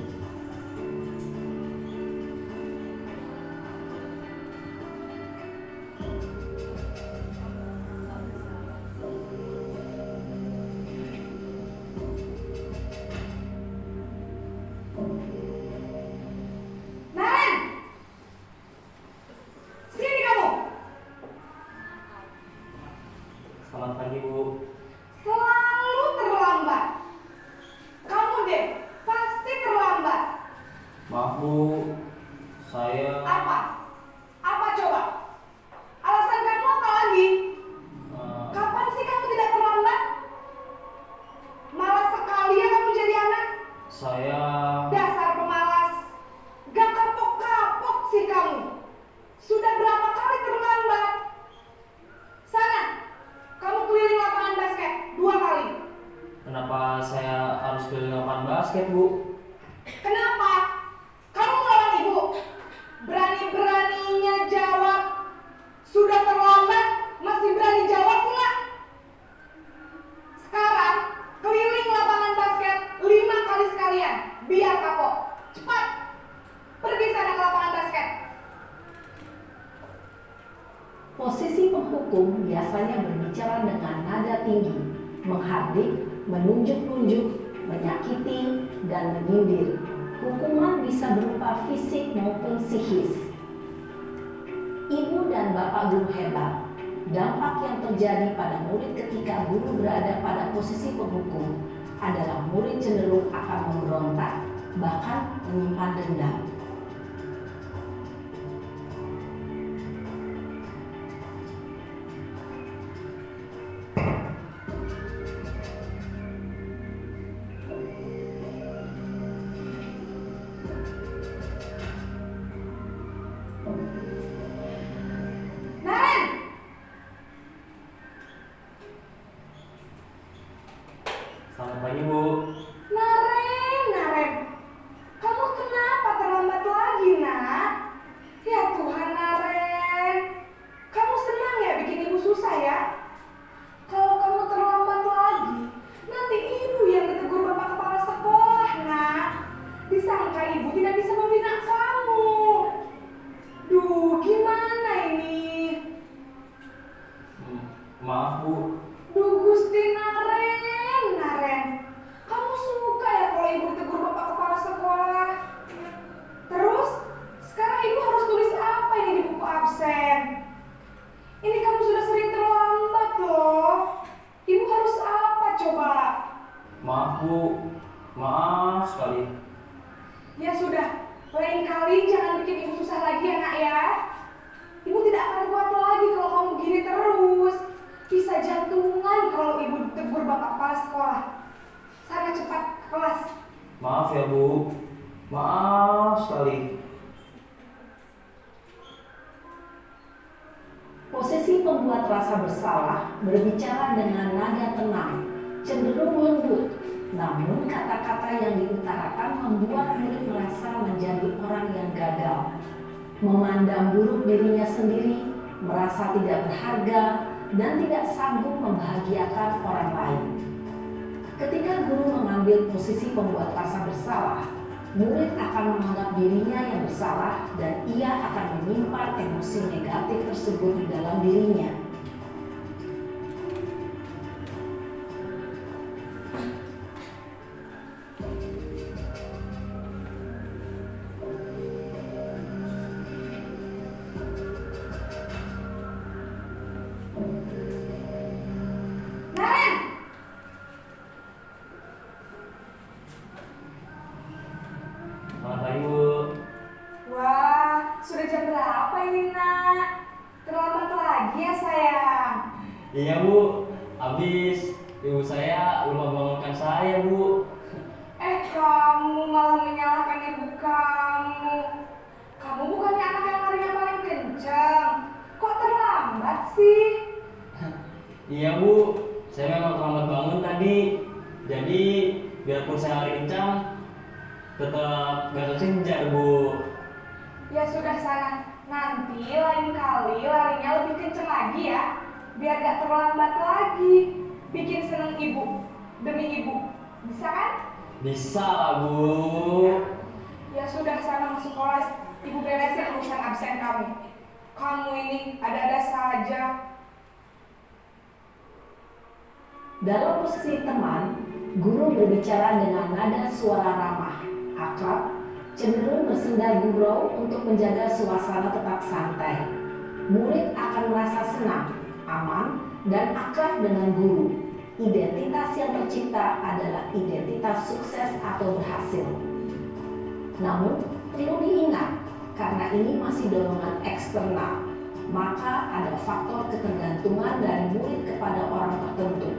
Naren, sini kamu. Selamat pagi, Bu. Selalu terlambat. Kamu deh, pasti terlambat. Maaf, Bu. Saya Apa? Apa coba? Alasan kamu apa lagi? eh, Kapan sih kamu tidak terlambat? Malas sekali ya kamu jadi anak. saya Dasar pemalas. Gak kapok-kapok sih kamu. Sudah berapa kali terlambat? Sana, kamu keliling lapangan basket 2 kali. kenapa saya harus keliling lapangan basket, Bu? Kenapa? Kamu melawan ibu. Berani-beraninya jawab. Sudah terlambat, masih berani jawab pula. Sekarang, keliling lapangan basket 5 kali sekalian. Biar kapok. Cepat. Pergi sana ke lapangan basket. Posisi penghukum biasanya berbicara dengan nada tinggi, menghardik, menunjuk-nunjuk, menyakiti, dan menyindir. Hukuman bisa berupa fisik maupun psikis. Ibu dan bapak guru hebat. Dampak yang terjadi pada murid ketika guru berada pada posisi penghukum adalah murid cenderung akan memberontak, bahkan menyimpan dendam. Naren! Selamat pagi, Bu. Naren. Kamu kenapa terlambat lagi, nak? Ya Tuhan, Naren. Kamu senang ya bikin ibu susah ya? Kalau kamu terlambat lagi, nanti ibu yang ditegur bapak kepala sekolah, nak. Disangka ibu tidak bisa membina kamu. Duh, gimana ini? Maaf, Bu. Duh, Gusti Naren. Kamu suka ya kalau ibu tegur bapak kepala sekolah? Terus, sekarang ibu harus tulis apa ini di buku absen? Ini kamu sudah sering terlambat loh. Ibu harus apa coba? Maaf, Bu. Maaf sekali. Ya sudah, lain kali jangan bikin ibu susah lagi ya nak ya. Ibu tidak akan kuat lagi kalau kamu gini terus. Bisa jantungan kalau ibu ditegur bapak kepala sekolah. Sana cepat ke kelas. Maaf ya, Bu. Maaf sekali. Posisi pembuat rasa bersalah berbicara dengan nada tenang, cenderung lembut. Namun kata-kata yang diutarakan membuat murid merasa menjadi orang yang gagal, memandang buruk dirinya sendiri, merasa tidak berharga, dan tidak sanggup membahagiakan orang lain. Ketika guru mengambil posisi pembuat rasa bersalah, murid akan menganggap dirinya yang bersalah dan ia akan menyimpan emosi negatif tersebut di dalam dirinya. Naren! Selamat pagi, Bu. Wah, sudah jam berapa ini nak? Terlambat lagi ya sayang. Iya, Bu. Habis ibu saya lupa bangunkan saya, Bu. Kamu malah menyalahkan ibu kamu. Kamu bukannya anak yang larinya paling kencang. Kok terlambat sih? Iya, Bu. Saya memang terlambat bangun tadi. Jadi, biarpun saya lari kencang, tetap gak kekejar, Bu. Ya sudah sana. Nanti lain kali larinya lebih kencang lagi ya. Biar gak terlambat lagi. Bikin seneng ibu. Demi ibu. Bisa kan? Bisa lah, Bu. Ya sudah sana masuk kelas. Ibu beresin urusan absen kamu. Kamu ini ada-ada saja. Dalam posisi teman, guru berbicara dengan nada suara ramah, akrab, cenderung bersenda gurau untuk menjaga suasana tetap santai. Murid akan merasa senang aman, dan akrab dengan guru. Identitas yang tercipta adalah identitas sukses atau berhasil. Namun, perlu diingat, karena ini masih dorongan eksternal, maka ada faktor ketergantungan dari murid kepada orang tertentu.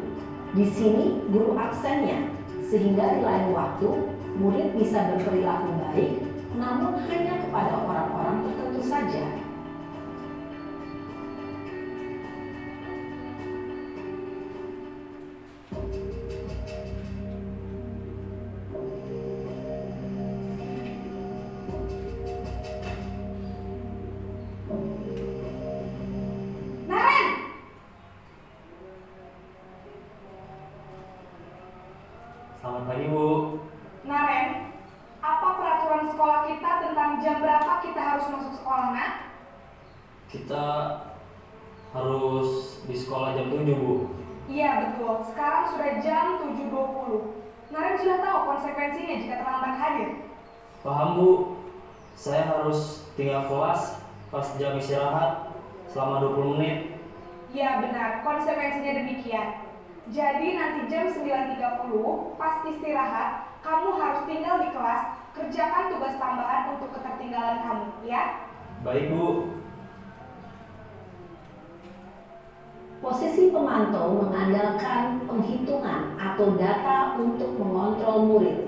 Di sini, guru absennya, sehingga di lain waktu, murid bisa berperilaku baik, namun hanya kepada orang-orang tertentu saja. Naren, Selamat pagi, Bu. Naren, apa peraturan sekolah kita tentang jam berapa kita harus masuk sekolah, Nak? Kita harus di sekolah jam 7, Bu. Iya betul, sekarang sudah jam 7.20. Naren sudah tahu konsekuensinya jika terlambat hadir. Paham, Bu. Saya harus tinggal kelas pas jam istirahat selama 20 menit. Iya benar, konsekuensinya demikian. Jadi nanti jam 9.30 pas istirahat, kamu harus tinggal di kelas, kerjakan tugas tambahan untuk ketertinggalan kamu, ya? Baik, Bu. Posisi pemantau mengandalkan penghitungan atau data untuk mengontrol murid.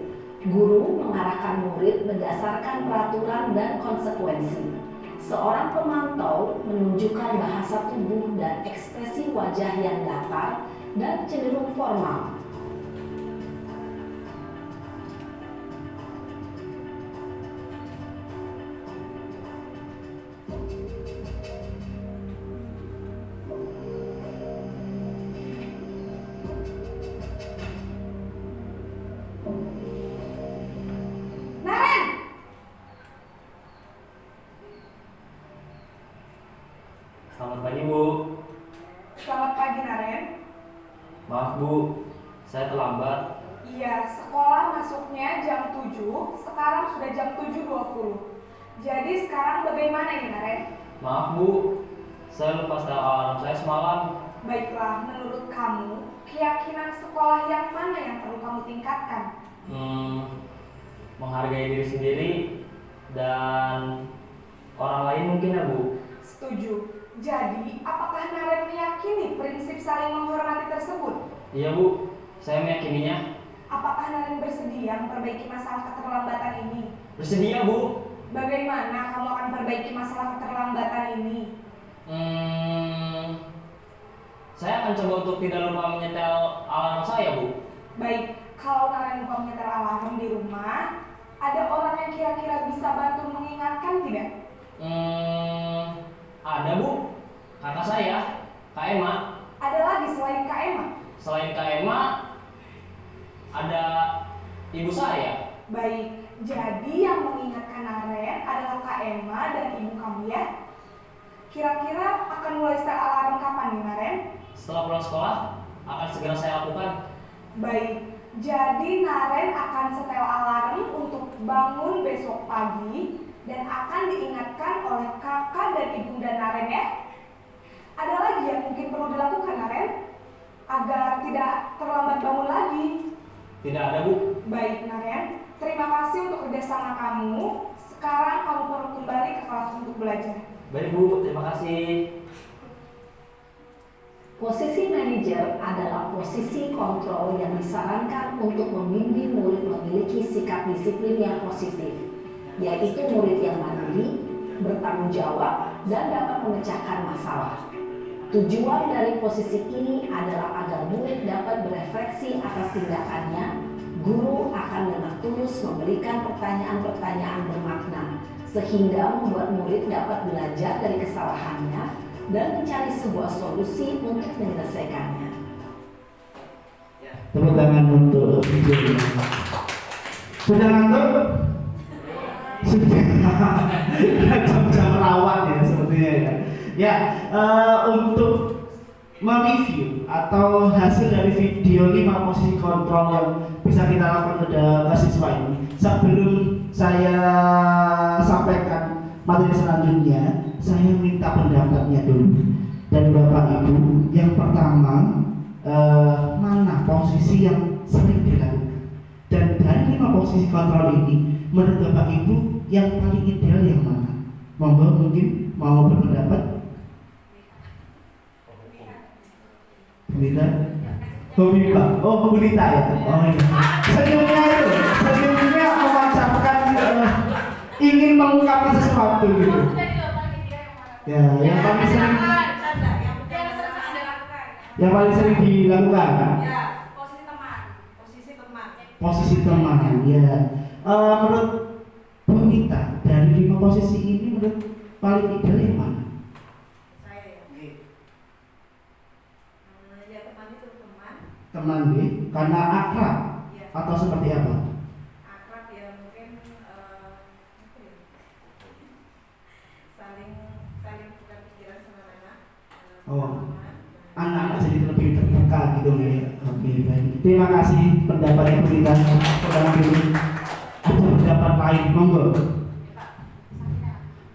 Guru mengarahkan murid berdasarkan peraturan dan konsekuensi. Seorang pemantau menunjukkan bahasa tubuh dan ekspresi wajah yang datar dan cenderung formal. Naren! Selamat pagi, Bu. Selamat pagi, Naren. Maaf, Bu. Saya terlambat. Iya, sekolah masuknya jam 7, sekarang sudah jam 7.20. Jadi sekarang bagaimana ini, Naren? Maaf, Bu. Saya lupa setel alarm saya semalam. Baiklah, menurut kamu, keyakinan sekolah yang mana yang perlu kamu tingkatkan? Menghargai diri sendiri dan orang lain mungkin, ya, Bu. Setuju. Jadi, apakah Naren meyakini prinsip saling menghormati tersebut? Iya, Bu. Saya meyakininya. Apakah Naren bersedia memperbaiki masalah keterlambatan ini? Bersedia, Bu. Bagaimana kamu akan perbaiki masalah keterlambatan ini? Saya akan coba untuk tidak lupa menyetel alarm saya, Bu. Baik, kalau Naren lupa menyetel alarm di rumah, ada orang yang kira-kira bisa bantu mengingatkan tidak? Ada, Bu. Kakak saya, Kak Emma. Ada lagi selain Kak Emma? Selain Kak Emma, ada ibu saya. Baik, jadi yang mengingatkan Naren adalah Kak Emma dan ibu kamu ya? Kira-kira akan mulai setel alarm kapan nih, Naren? Setelah pulang sekolah, akan segera saya lakukan. Baik, jadi Naren akan setel alarm untuk bangun besok pagi dan akan diingatkan oleh kakak dan ibunda Naren ya. Ada lagi yang mungkin perlu dilakukan, Naren, agar tidak terlambat bangun lagi? Tidak ada, Bu. Baik, Naren, terima kasih untuk kerjasama kamu. Sekarang kamu perlu kembali ke kelas untuk belajar. Baik, Bu. Terima kasih. Posisi manajer adalah posisi kontrol yang disarankan untuk membimbing murid memiliki sikap disiplin yang positif, yaitu murid yang mandiri, bertanggung jawab, dan dapat memecahkan masalah. Tujuan dari posisi ini adalah agar murid dapat berefleksi atas tindakannya. Guru akan dengan tulus memberikan pertanyaan-pertanyaan bermakna, sehingga membuat murid dapat belajar dari kesalahannya dan mencari sebuah solusi untuk menyelesaikannya. Tepuk tangan untuk videonya. Sudah ngantuk? Sudah. Jam-jam rawan ya sepertinya ya. Ya, untuk mereview atau hasil dari video 5 posisi kontrol yang bisa kita lakukan pada siswa ini, sebelum saya sampaikan materi selanjutnya, saya minta pendapatnya dulu. dari Bapak Ibu. Yang pertama, mana posisi yang sering dilakukan? Dan dari 5 posisi kontrol ini, menurut Bapak Ibu yang paling ideal yang mana? Monggo mungkin mau berpendapat. Bunita? Hobi Pak? Oh, Bunita ya? Oh iya. Senyumnya itu, senyumnya memancarkan ingin mengungkapkan sesuatu gitu. Ya, yang paling sering dilakukan. Posisi teman, ya. Menurut Bunita, dari 5 posisi ini menurut paling ideal yang mana? Teman nih, karena akrab atau seperti apa? Oh, anak-anak jadi lebih terbuka gitu ya. Oke, baik. Terima kasih pendapatnya Bu Rita. Sekarang dulu ada pendapat lain, monggo.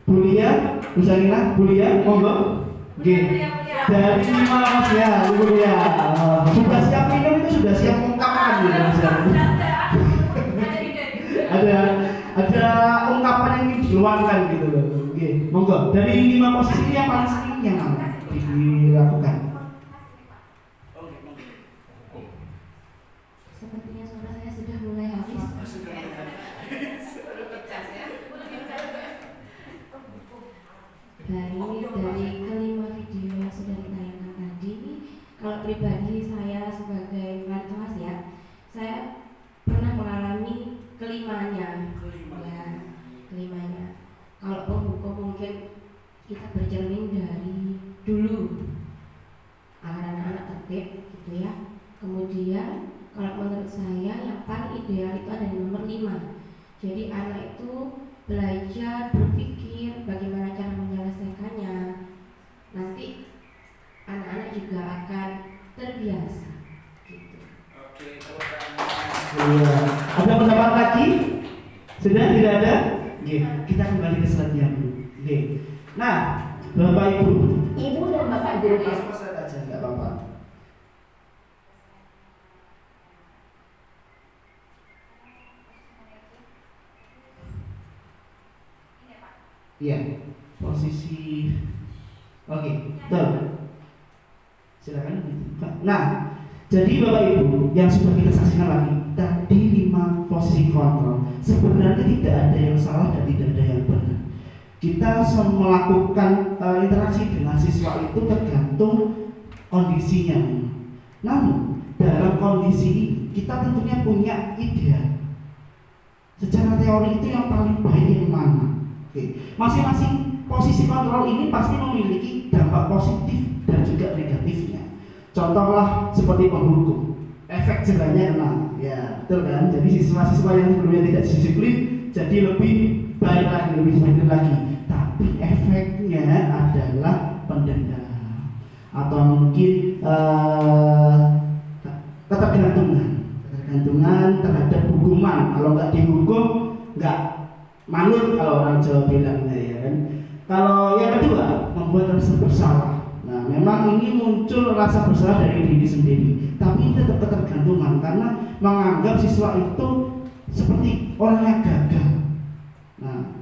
Bu Lia, Bu Sarina, Bu Lia, monggo. Oke. Dari 5 Mas ya, Bu Lia. Sudah siap minum itu sudah siap ungkapan gitu Mas ya. Ada ungkapan yang ingin diluarkan gitu loh. Oke, monggo. Dari 5 posisi ini yang paling sering yang mana dilakukan? Sepertinya suara saya sudah mulai habis. Dari kelima video yang sudah ditayangkan tadi, kalau pribadi saya sebagai kelas ya, saya pernah mengalami kelimanya. Ya, kelimanya. Kalau pembuka mungkin kita bercermin dari dulu anak-anak tertib gitu ya. Kemudian kalau menurut saya yang paling ideal itu ada di nomor 5. Jadi anak itu belajar berpikir bagaimana cara menyelesaikannya. Nanti anak-anak juga akan terbiasa gitu. Iya. Ada pendapat lagi? Sudah tidak ada? Oke, kita kembali ke selanjutnya dulu. Oke. Nah, Bapak Ibu. Ibu dan Bapak Guru Pas aja nggak apa-apa. Iya, posisi. Oke, betul. Silakan. Nah, jadi Bapak Ibu yang sudah kita saksikan lagi tadi 5 posisi kontrol. Sebenarnya tidak ada yang salah dan tidak ada yang benar. Kita melakukan interaksi dengan siswa itu tergantung kondisinya. Namun dalam kondisi ini kita tentunya punya ideal. Secara teori itu yang paling baik yang mana? Oke. Masing-masing posisi kontrol ini pasti memiliki dampak positif dan juga negatifnya. Contohlah seperti penghukum, efek jerahnya kena, ya betul kan? Jadi siswa-siswa yang sebelumnya tidak disiplin jadi lebih baik lagi, lebih disiplin lagi. Tapi efeknya adalah pendenda atau mungkin ketergantungan terhadap hukuman. Kalau nggak dihukum, nggak manut kalau orang Jawa bilangnya ya kan. Kalau yang kedua membuat rasa bersalah. Nah, memang ini muncul rasa bersalah dari diri sendiri, tapi tetap ketergantungan karena menganggap siswa itu seperti orang yang gagal. Nah,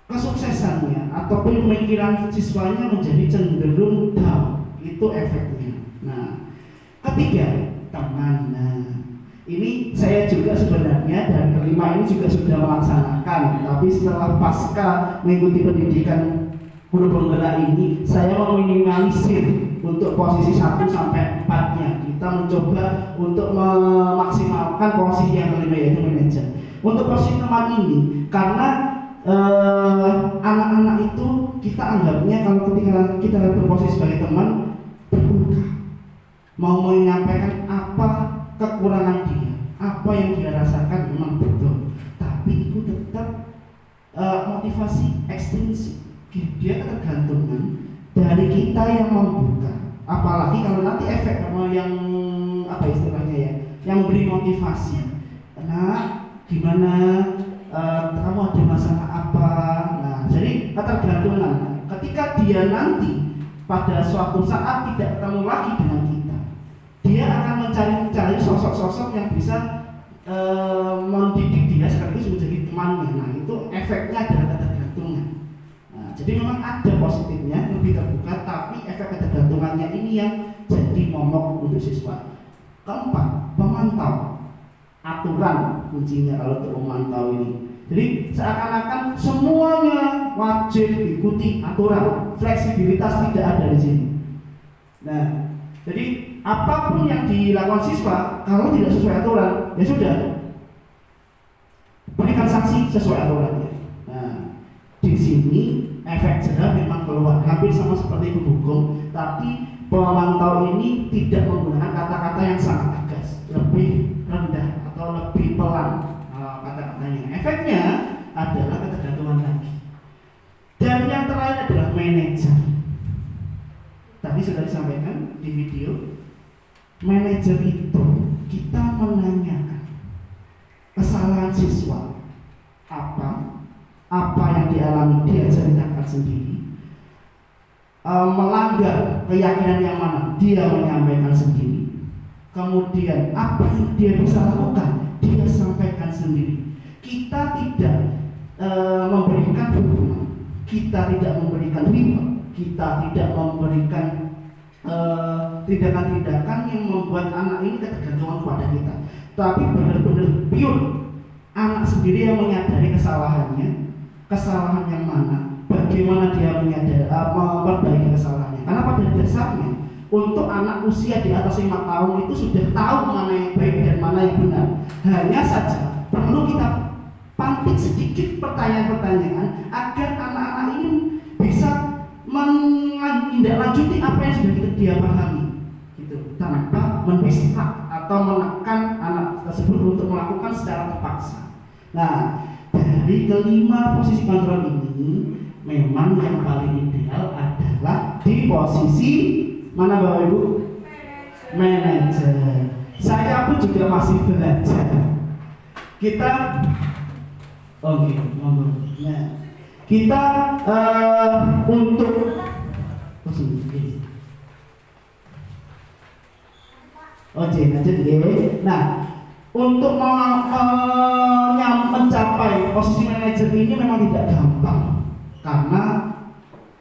kesuksesannya ataupun pemikiran siswanya menjadi cenderung down, itu efeknya. Nah, ketiga teman. Nah, ini saya juga sebenarnya dan kelima ini juga sudah melaksanakan, tapi setelah pasca mengikuti pendidikan guru penggerak ini, saya meminimalisir untuk posisi 1 sampai 4-nya. Kita mencoba untuk memaksimalkan posisi yang kelima yaitu manajer. Untuk posisi teman ini, karena anak-anak itu kita anggapnya kalau ketika kita berposisi sebagai teman terbuka, mau menyampaikan apa kekurangan dia, apa yang dia rasakan memang betul, tapi itu tetap motivasi ekstrinsik. Dia ketergantungan dari kita yang membuka. Apalagi kalau nanti efek yang apa istilahnya ya, yang beri motivasi. Nah, gimana kamu ada masalah apa? Nah, jadi ketergantungan. Ketika dia nanti pada suatu saat tidak ketemu lagi dengan kita, dia akan mencari sosok-sosok yang bisa mendidik dia sekaligus menjadi temannya. Nah, itu efeknya adalah ketergantungan. Nah, jadi memang ada positifnya, lebih terbuka, tapi efek ketergantungannya ini yang jadi momok untuk siswa. Keempat, pemantau. Aturan kuncinya kalau untuk memantau ini. Jadi seakan-akan semuanya wajib diikuti aturan, fleksibilitas tidak ada di sini. Nah, jadi apapun yang dilakukan siswa kalau tidak sesuai aturan, ya sudah, berikan sanksi sesuai aturannya. Nah, di sini efek jerah memang keluar, hampir sama seperti hukum, tapi pemantau ini tidak menggunakan kata-kata yang sangat tegas, lebih rendah atau lebih pelan kata-katanya. Efeknya adalah ketergantungan lagi. Dan yang terakhir adalah manajer. Tadi sudah disampaikan di video, manajer itu kita menanyakan kesalahan siswa apa yang dialami dia ceritakan sendiri, melanggar keyakinan yang mana dia menyampaikan sendiri, kemudian apa yang dia bisa lakukan dia sampaikan sendiri. Kita tidak memberikan hukuman, kita tidak memberikan reward, kita tidak memberikan tindakan-tindakan yang membuat anak ini ketergantungan kepada kita, tapi benar-benar pure anak sendiri yang menyadari kesalahannya, kesalahan yang mana, bagaimana dia menyadari memperbaiki kesalahannya. Karena pada dasarnya untuk anak usia di atas 5 tahun itu sudah tahu mana yang baik dan mana yang benar. Hanya saja perlu kita pantik sedikit pertanyaan-pertanyaan agar anak-anak ini bisa menindaklanjuti apa yang sudah dia pahami, gitu, tanpa mendistrak atau menekan anak tersebut untuk melakukan secara terpaksa. Nah, dari kelima posisi kontrol ini, memang yang paling ideal adalah di posisi mana Bapak Ibu? Manajer. Saya pun juga masih belajar. Kita nah, kita untuk nah, untuk mencapai posisi manajer ini memang tidak gampang karena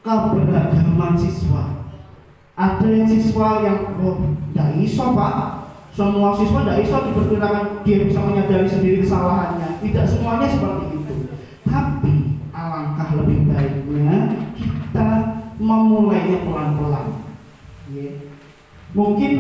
keberagaman siswa. Ada yang siswa yang tidak iso Pak, semua siswa tidak iso diperkirakan dia bisa menyadari sendiri kesalahannya. Tidak semuanya seperti itu. Tapi alangkah lebih baiknya kita memulainya pelan-pelan. Mungkin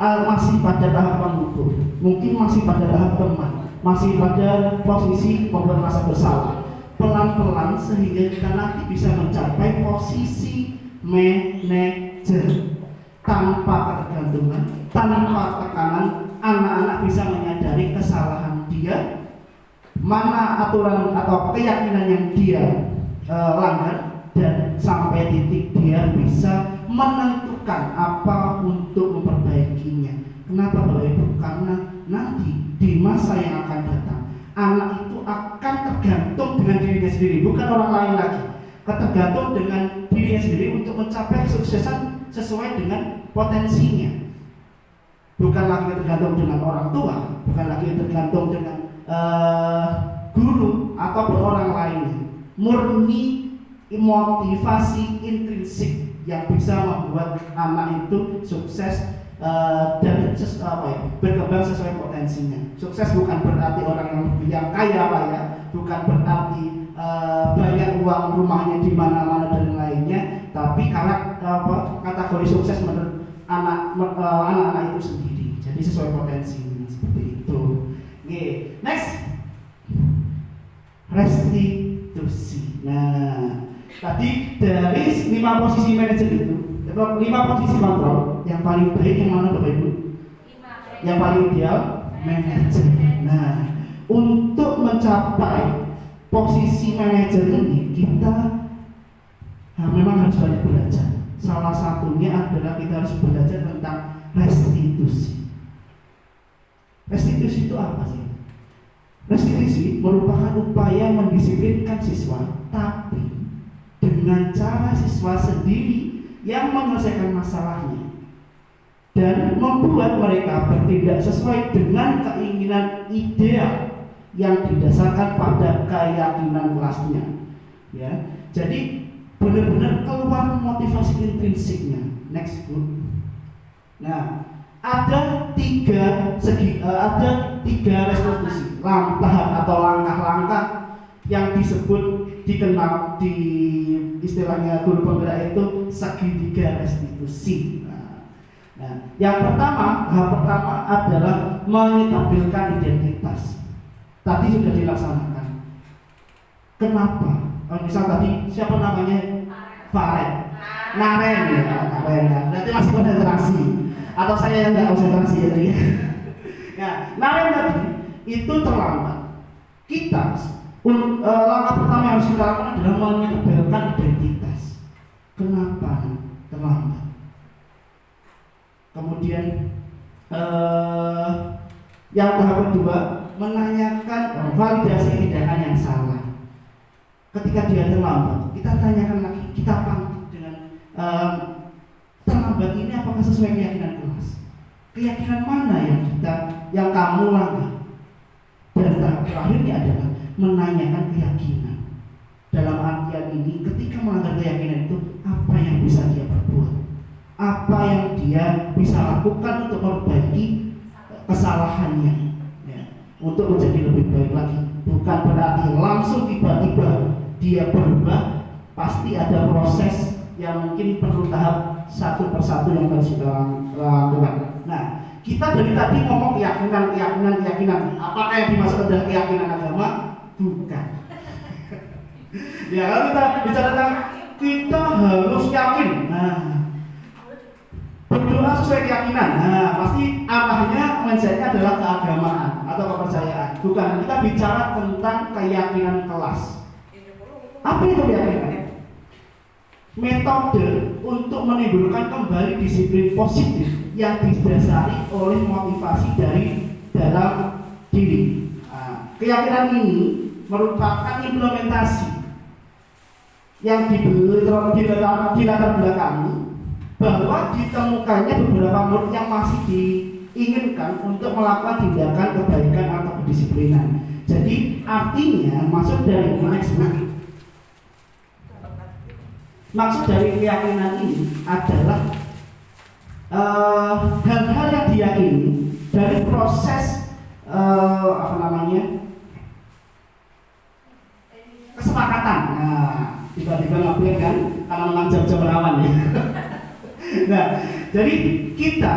masih pada tahap mengukur, mungkin masih pada tahap teman, masih pada posisi membuat rasa bersalah. Pelan-pelan sehingga kita nanti bisa mencapai posisi manajer tanpa ketergantungan, tanpa tekanan. Anak-anak bisa menyadari kesalahan dia, mana aturan atau keyakinan yang dia langgar, dan sampai titik dia bisa menentukan apa untuk memperbaikinya. Kenapa Bapak Ibu? Karena nanti di masa yang akan datang anak itu akan tergantung dengan dirinya sendiri, bukan orang lain lagi. Tergantung dengan dirinya sendiri untuk mencapai kesuksesan sesuai dengan potensinya. Bukan lagi tergantung dengan orang tua, bukan lagi tergantung dengan guru ataupun orang lainnya. Murni motivasi intrinsik yang bisa membuat anak itu sukses dan berkembang sesuai potensinya. Sukses bukan berarti orang yang kaya raya, bukan berarti banyak uang, rumahnya di mana-mana dan lainnya, tapi karena kategori sukses menurut anak-anak itu sendiri. Jadi sesuai potensinya seperti itu. Next, restitusi. Nah, tadi dari 5 posisi manajer itu, 5 posisi kontrol, yang paling baik yang mana Bapak Ibu? Yang paling ideal manajer. Nah, untuk mencapai posisi manajer ini kita memang harus banyak belajar. Salah satunya adalah kita harus belajar tentang restitusi. Restitusi itu apa sih? Restitusi merupakan upaya mendisiplinkan siswa, tapi dengan cara siswa sendiri yang menyelesaikan masalahnya dan membuat mereka bertindak sesuai dengan keinginan ideal yang didasarkan pada keyakinan kelasnya. Ya, jadi benar-benar keluar motivasi intrinsiknya. Next book. Nah, ada tiga restitusi, tahap atau langkah-langkah yang disebut dikenal di istilahnya guru penggerak itu segitiga restitusi. Nah, tahap pertama adalah menstabilkan identitas. Tadi sudah dilaksanakan. Kenapa? Misal tadi siapa namanya? Faret. Naren ya, berarti masih konsentrasi. Atau saya yang nggak konsentrasi ya tadi. Ya, Naren tadi itu terlambat. Langkah pertama yang harus kita lakukan adalah menstabilkan identitas. Kenapa terlambat? Kemudian yang tahap kedua menanyakan validasi tindakan yang salah. Ketika dia terlambat, kita tanyakan lagi, kita panggil dengan terlambat ini apakah sesuai keyakinan kelas? Keyakinan mana yang kamu langgar? Dan tahap terakhirnya adalah menanyakan keyakinan. Dalam artian ini, ketika melanggar keyakinan itu, apa yang bisa dia perbuat? Apa yang dia bisa lakukan untuk memperbaiki kesalahannya, ya, untuk menjadi lebih baik lagi. Bukan berarti langsung tiba-tiba dia berubah, pasti ada proses yang mungkin perlu tahap satu persatu yang harus kita lakukan. Nah, kita dari tadi ngomong keyakinan. Apakah yang dimaksud adalah keyakinan agama? Bukan. Ya, kalau kita bicara tentang kita harus yakin. Nah, berdoa sesuai keyakinan. Nah, pasti arahnya mindsetnya adalah keagamaan atau kepercayaan. Bukan, kita bicara tentang keyakinan kelas. Apa itu keyakinan? Metode untuk menimbulkan kembali disiplin positif yang didasari oleh motivasi dari dalam diri. Nah, keyakinan ini merupakan implementasi yang dilatar belakangi bahwa ditemukannya beberapa murid yang masih diinginkan untuk melakukan tindakan kebaikan atau kedisiplinan. Jadi artinya maksud dari keyakinan ini adalah hal-hal yang diyakini dari proses kesepakatan. Nah, tiba-tiba ngapain kan karena memang jam-jam rawan ya. Nah, jadi kita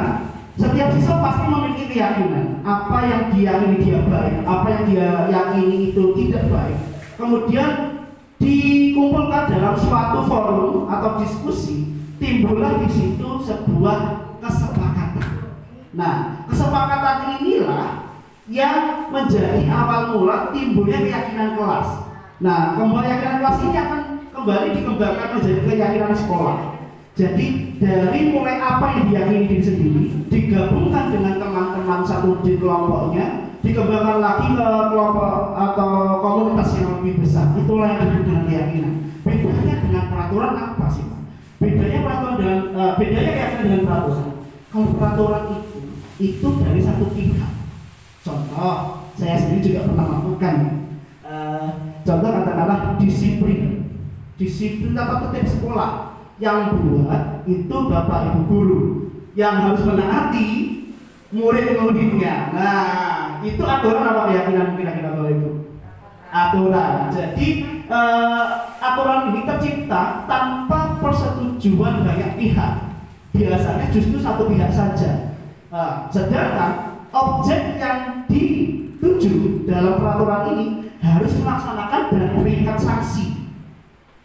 setiap siswa pasti memiliki keyakinan apa yang diyakini dia baik, apa yang dia yakini itu tidak baik. Kemudian dikumpulkan dalam suatu forum atau diskusi, timbullah di situ sebuah kesepakatan. Nah, kesepakatan inilah yang menjadi awal mula timbulnya keyakinan kelas. Nah, keyakinan kelas ini akan kembali dikembangkan menjadi keyakinan sekolah. Jadi dari mulai apa yang diyakini diri sendiri digabungkan dengan teman-teman satu di kelompoknya, dikembangkan lagi ke kelompok atau komunitas yang lebih besar. Itulah yang disebut dengan keyakinan. Bedanya dengan peraturan apa sih, Pak? Bedanya keyakinan dengan peraturan. Kalau peraturan itu dari satu pihak. Contoh, saya sendiri juga pernah melakukan. Contoh katakanlah disiplin tata tertib sekolah. Yang buat itu bapak ibu guru yang harus menaati murid-muridnya. Nah, itu aturan apa keyakinan kira-kira itu? Aturan. Jadi aturan ini tercipta tanpa persetujuan banyak pihak. Biasanya justru satu pihak saja. Sedangkan objek yang dituju dalam peraturan ini harus melaksanakan dan mengikat sanksi.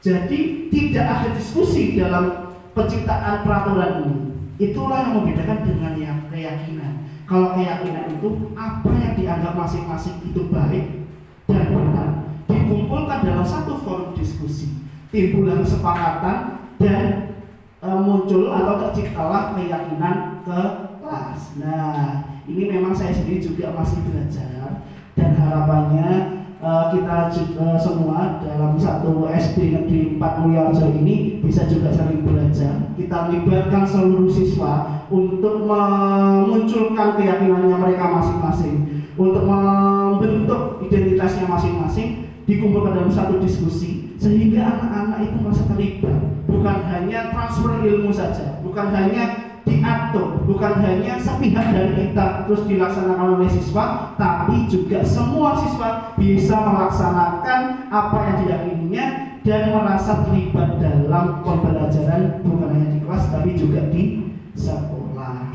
Jadi tidak ada diskusi dalam penciptaan peraturan ini. Itulah yang membedakan dengan yang keyakinan. Kalau keyakinan itu apa yang dianggap masing-masing itu baik dan benar dikumpulkan dalam satu forum diskusi, timbullah kesepakatan dan muncul atau terciptalah keyakinan kelas. Nah, ini memang saya sendiri juga masih belajar dan harapannya kita semua dalam satu SD Negeri 4 Mulyoarjo ini bisa juga saling belajar. Kita melibatkan seluruh siswa untuk memunculkan keyakinannya mereka masing-masing, untuk membentuk identitasnya masing-masing, dikumpulkan dalam satu diskusi sehingga anak-anak itu merasa terlibat, bukan hanya transfer ilmu saja, bukan hanya diatur, bukan hanya sepihak dari kita terus dilaksanakan oleh siswa, tapi juga semua siswa bisa melaksanakan apa yang diyakininya dan merasa terlibat dalam pembelajaran, bukan hanya di kelas tapi juga di sekolah.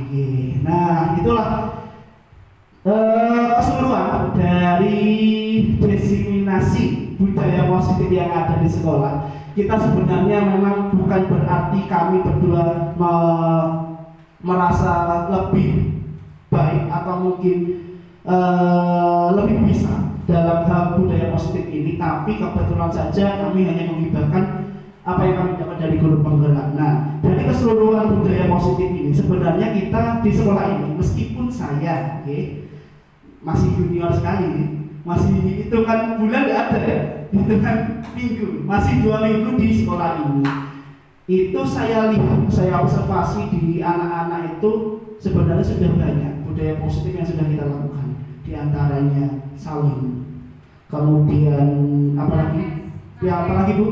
Nah, itulah keseluruhan dari diseminasi budaya positif yang ada di sekolah. Kita sebenarnya memang bukan berarti kami berdua merasa lebih baik atau mungkin lebih bisa dalam hal budaya positif ini, tapi kebetulan saja kami hanya menghibahkan apa yang kami dapat dari guru penggerak. Nah, dari keseluruhan budaya positif ini sebenarnya kita di sekolah ini, meskipun saya masih junior sekali, masih hitungan bulan nggak ada ya, hitungan minggu, masih 2 minggu di sekolah ini. Itu saya lihat, saya observasi di anak-anak itu sebenarnya sudah banyak budaya positif yang sudah kita lakukan. Di antaranya saling, kemudian apalagi? Ya apalagi Bu?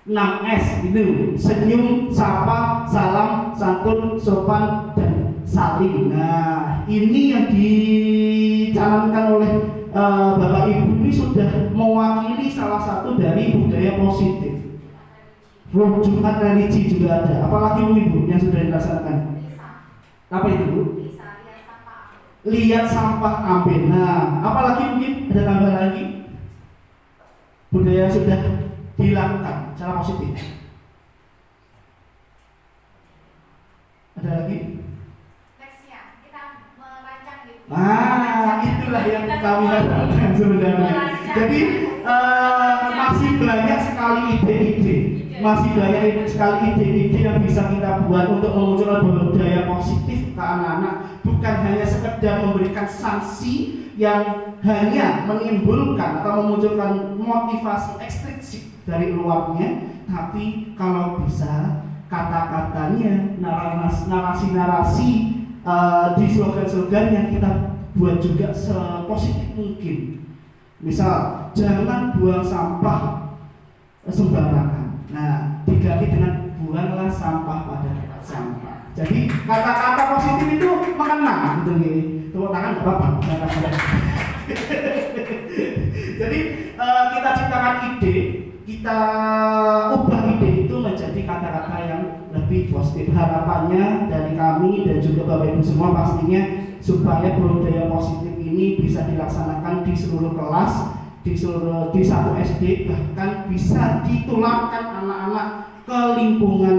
6S itu senyum, sapa, salam, santun, sopan, dan saling. Nah, ini yang dicanangkan oleh Bapak Ibu ini sudah mewakili salah satu dari budaya positif. Jumat religi juga ada. Apalagi Bu yang sudah dilaksanakan? Apa itu Bu? Lihat sampah ambil. Nah, apalagi mungkin ada tambahan lagi budaya sudah dilakukan secara positif. Ada lagi? Nextnya kita merancang gitu. Itulah yang kami harapkan sebenarnya. Jadi masih banyak sekali ide-ide, masih banyak sekali ide-ide yang bisa kita buat untuk memunculkan budaya positif ke anak-anak, bukan hanya sekedar memberikan sanksi yang hanya menimbulkan atau memunculkan motivasi ekstrinsik dari luarnya, tapi kalau bisa kata-katanya, narasi-narasi di slogan-slogan yang kita buat juga sepositif mungkin. Misal, jangan buang sampah sembarangan. Nah, diganti dengan buanglah sampah pada tempat sampah. Jadi kata-kata positif itu mengena, gitu nih. Tepuk tangan nggak apa-apa. Jadi kita ciptakan ide, kita ubah ide itu menjadi kata-kata yang lebih positif. Harapannya dari kami dan juga Bapak Ibu semua pastinya supaya budaya positif ini bisa dilaksanakan di seluruh kelas, di satu SD, bahkan bisa ditularkan anak-anak ke lingkungan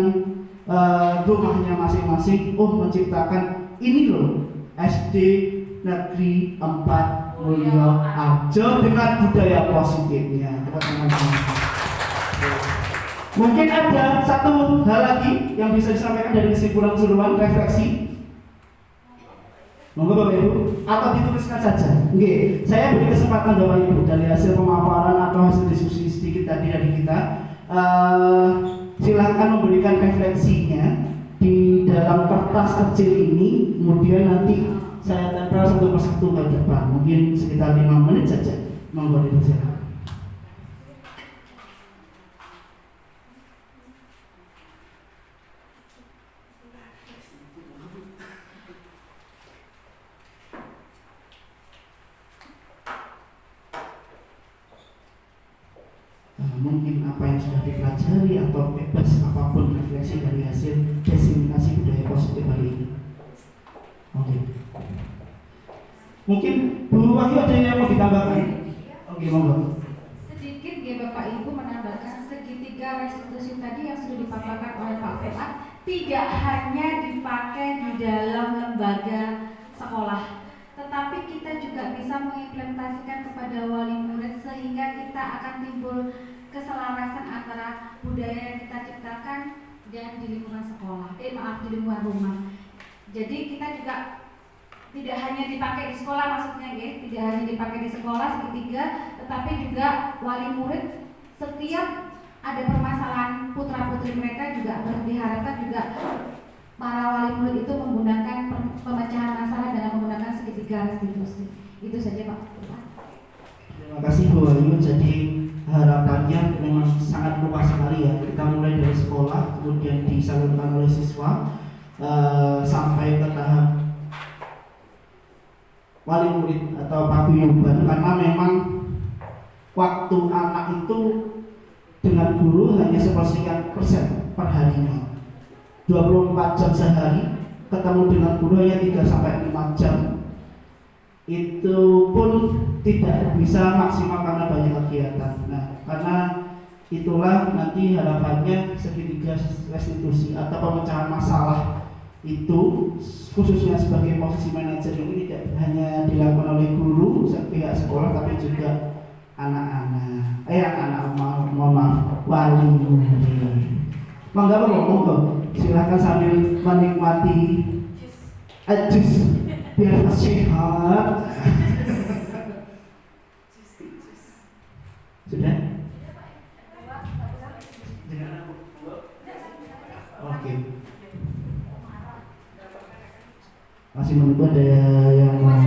rumahnya masing-masing. Menciptakan ini loh SD Negeri 4 Mulyoarjo dengan budaya positifnya. Mungkin ada satu hal lagi yang bisa disampaikan dari kesimpulan keseluruhan refleksi. Monggo Bapak Ibu, atau dituliskan saja. Oke, saya beri kesempatan Bapak Ibu dari hasil pemaparan atau hasil diskusi sedikit tadi dari kita. Silakan memberikan refleksinya di dalam kertas kecil ini, kemudian nanti saya tempel satu persatu ke depan, mungkin sekitar 5 menit saja. Monggo dipersilakan. Mungkin apa yang sudah dipelajari atau bebas apapun refleksi dari hasil diseminasi budaya positif hari ini. Oke. Mungkin Bu Wahyu ada yang mau ditambahkan? Oke, monggo. Sedikit ya Bapak Ibu menambahkan segitiga restitusi tadi yang sudah dipaparkan oleh Pak Fuad tidak hanya dipakai di dalam lembaga sekolah, tetapi kita juga bisa mengimplementasikan kepada wali murid sehingga kita akan timbul keselarasan antara budaya yang kita ciptakan dan di lingkungan sekolah, di lingkungan rumah. Jadi kita juga tidak hanya dipakai di sekolah, maksudnya ya, tidak hanya dipakai di sekolah segitiga, tetapi juga wali murid setiap ada permasalahan putra putri mereka juga diharapkan juga para wali murid itu menggunakan pemecahan masalah dengan menggunakan segitiga restitusi. Itu saja Pak. Terima kasih Bu Ayu. Jadi harapannya memang sangat luas sekali ya. Kita mulai dari sekolah, kemudian disalurkan oleh siswa sampai ke tahap wali murid atau paguyuban, karena memang waktu anak itu dengan guru hanya sepersekian persen per harinya. 24 jam sehari, ketemu dengan guru hanya 3-5 jam. Itu pun tidak bisa maksimal karena banyak kegiatan. Nah, karena itulah nanti harapannya segitiga restitusi atau pemecahan masalah itu khususnya sebagai posisi manajer ini tidak hanya dilakukan oleh guru pihak sekolah, tapi juga anak-anak mohon maaf, wali murid. Monggo silakan sambil menikmati jus biar sehat. Sudah? Oke. Masih menunggu ada yang mau.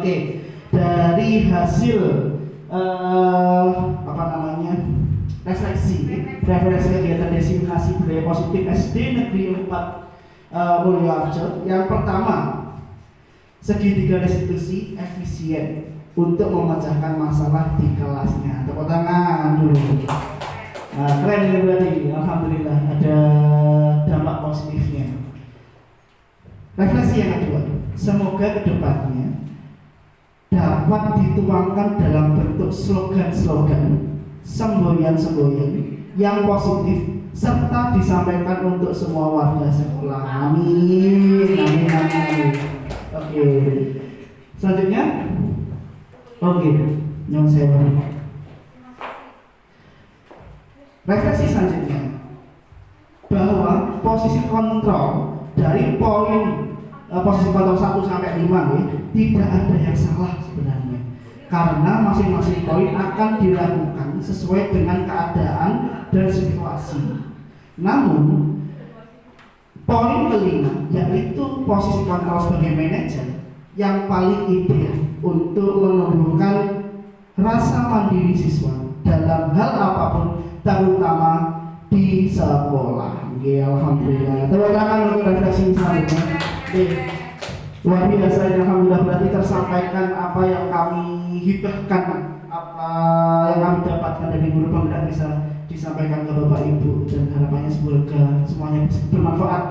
Oke. Dari hasil refleksi kegiatan diseminasi budaya positif SD Negeri 4 Mulyoarjo. Yang pertama, segitiga restitusi efisien untuk memecahkan masalah di kelasnya. Tepuk tangan dulu. Nah, keren ini berarti, alhamdulillah ada dampak positifnya. Refleksi yang kedua, semoga kedepannya dapat dituangkan dalam bentuk slogan-slogan, semboyan-semboyan yang positif serta disampaikan untuk semua warga sekolah. Amin, amin, amin. Oke. Selanjutnya, nyong sewa. Refleksi selanjutnya bahwa posisi kontrol dari poin posisi kontrol 1 sampai 5 tidak ada yang salah sebenarnya, karena masing-masing poin akan dilakukan sesuai dengan keadaan dan situasi. Namun poin kelima, yaitu posisi kontrol sebagai manajer, yang paling ideal untuk menumbuhkan rasa mandiri siswa dalam hal apapun, terutama di sekolah. Alhamdulillah. Tepuk tangan untuk refleksi selanjutnya. Luar biasa, alhamdulillah, berarti tersampaikan apa yang kami hibahkan, apa yang kami dapatkan dari guru penggerak bisa disampaikan ke Bapak Ibu, dan harapannya semoga semuanya bermanfaat.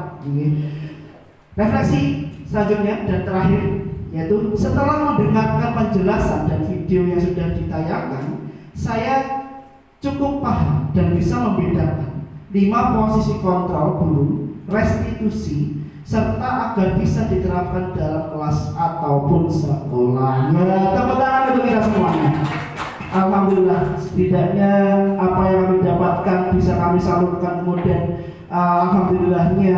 Refleksi selanjutnya dan terakhir, yaitu setelah mendengarkan penjelasan dan video yang sudah ditayangkan, saya cukup paham dan bisa membedakan 5 posisi kontrol guru, restitusi, serta agar bisa diterapkan dalam kelas ataupun sekolah. Ya, tepuk tangan untuk kita semuanya. Alhamdulillah, setidaknya apa yang kami dapatkan bisa kami salurkan, kemudian alhamdulillahnya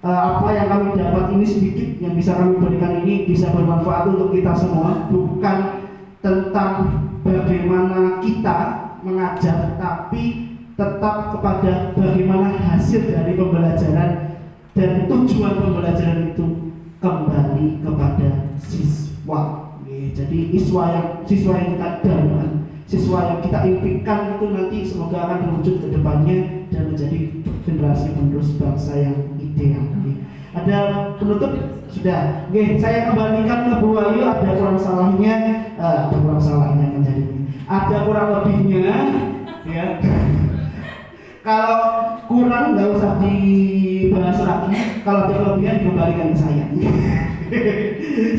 apa yang kami dapat ini sedikit yang bisa kami berikan ini bisa bermanfaat untuk kita semua, bukan tentang bagaimana kita mengajar, tapi tetap kepada bagaimana hasil dari pembelajaran dan tujuan pembelajaran itu kembali kepada siswa. Jadi siswa yang kita damai, siswa yang kita impikan itu nanti semoga akan terwujud ke depannya dan menjadi generasi penerus bangsa yang ideal. Ada penutup? Sudah. Saya kembalikan ke Bu Ayu. Ada kurang salahnya menjadi. Ada kurang lebihnya, ya. Kalau kurang nggak usah dibahas lagi. Kalau ada kelebihan dikembalikan ke saya.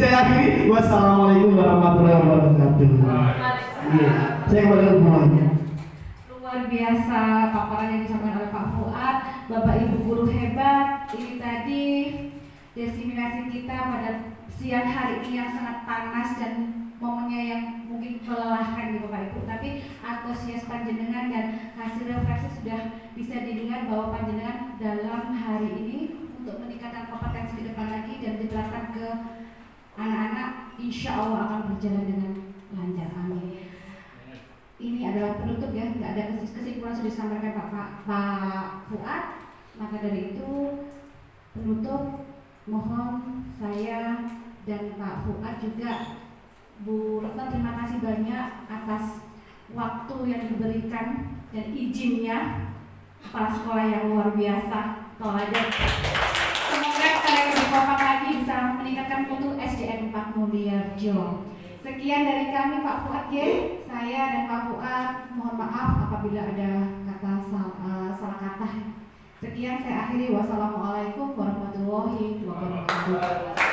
Saya akhiri. Wassalamualaikum warahmatullahi wabarakatuh. Saya kembali ke semuanya. Luar biasa paparan yang disampaikan oleh Pak Fuad, Bapak Ibu guru hebat. Ini tadi diseminasi kita pada siang hari ini yang sangat panas dan momennya yang mungkin melelahkan ya Bapak Ibu, tapi antusias panjenengan dan hasil refleksi sudah bisa didengar bahwa panjenengan dalam hari ini untuk meningkatkan kompetensi ke depan lagi dan diterapkan ke anak-anak insya Allah akan berjalan dengan lancar. Amin. Ini adalah penutup ya, tidak ada kesimpulan sudah disampaikan Pak Fuad. Maka dari itu penutup, mohon saya dan Pak Fuad juga Bu Retno terima kasih banyak atas waktu yang diberikan dan izinnya, kepala sekolah yang luar biasa, teladan. Semoga kalian berkompak lagi bisa meningkatkan mutu SDN 4 Mulyorejo. Sekian dari kami Pak Fuad G. Saya dan Pak Fuad mohon maaf apabila ada kata salah kata. Sekian saya akhiri. Wassalamualaikum warahmatullahi wabarakatuh.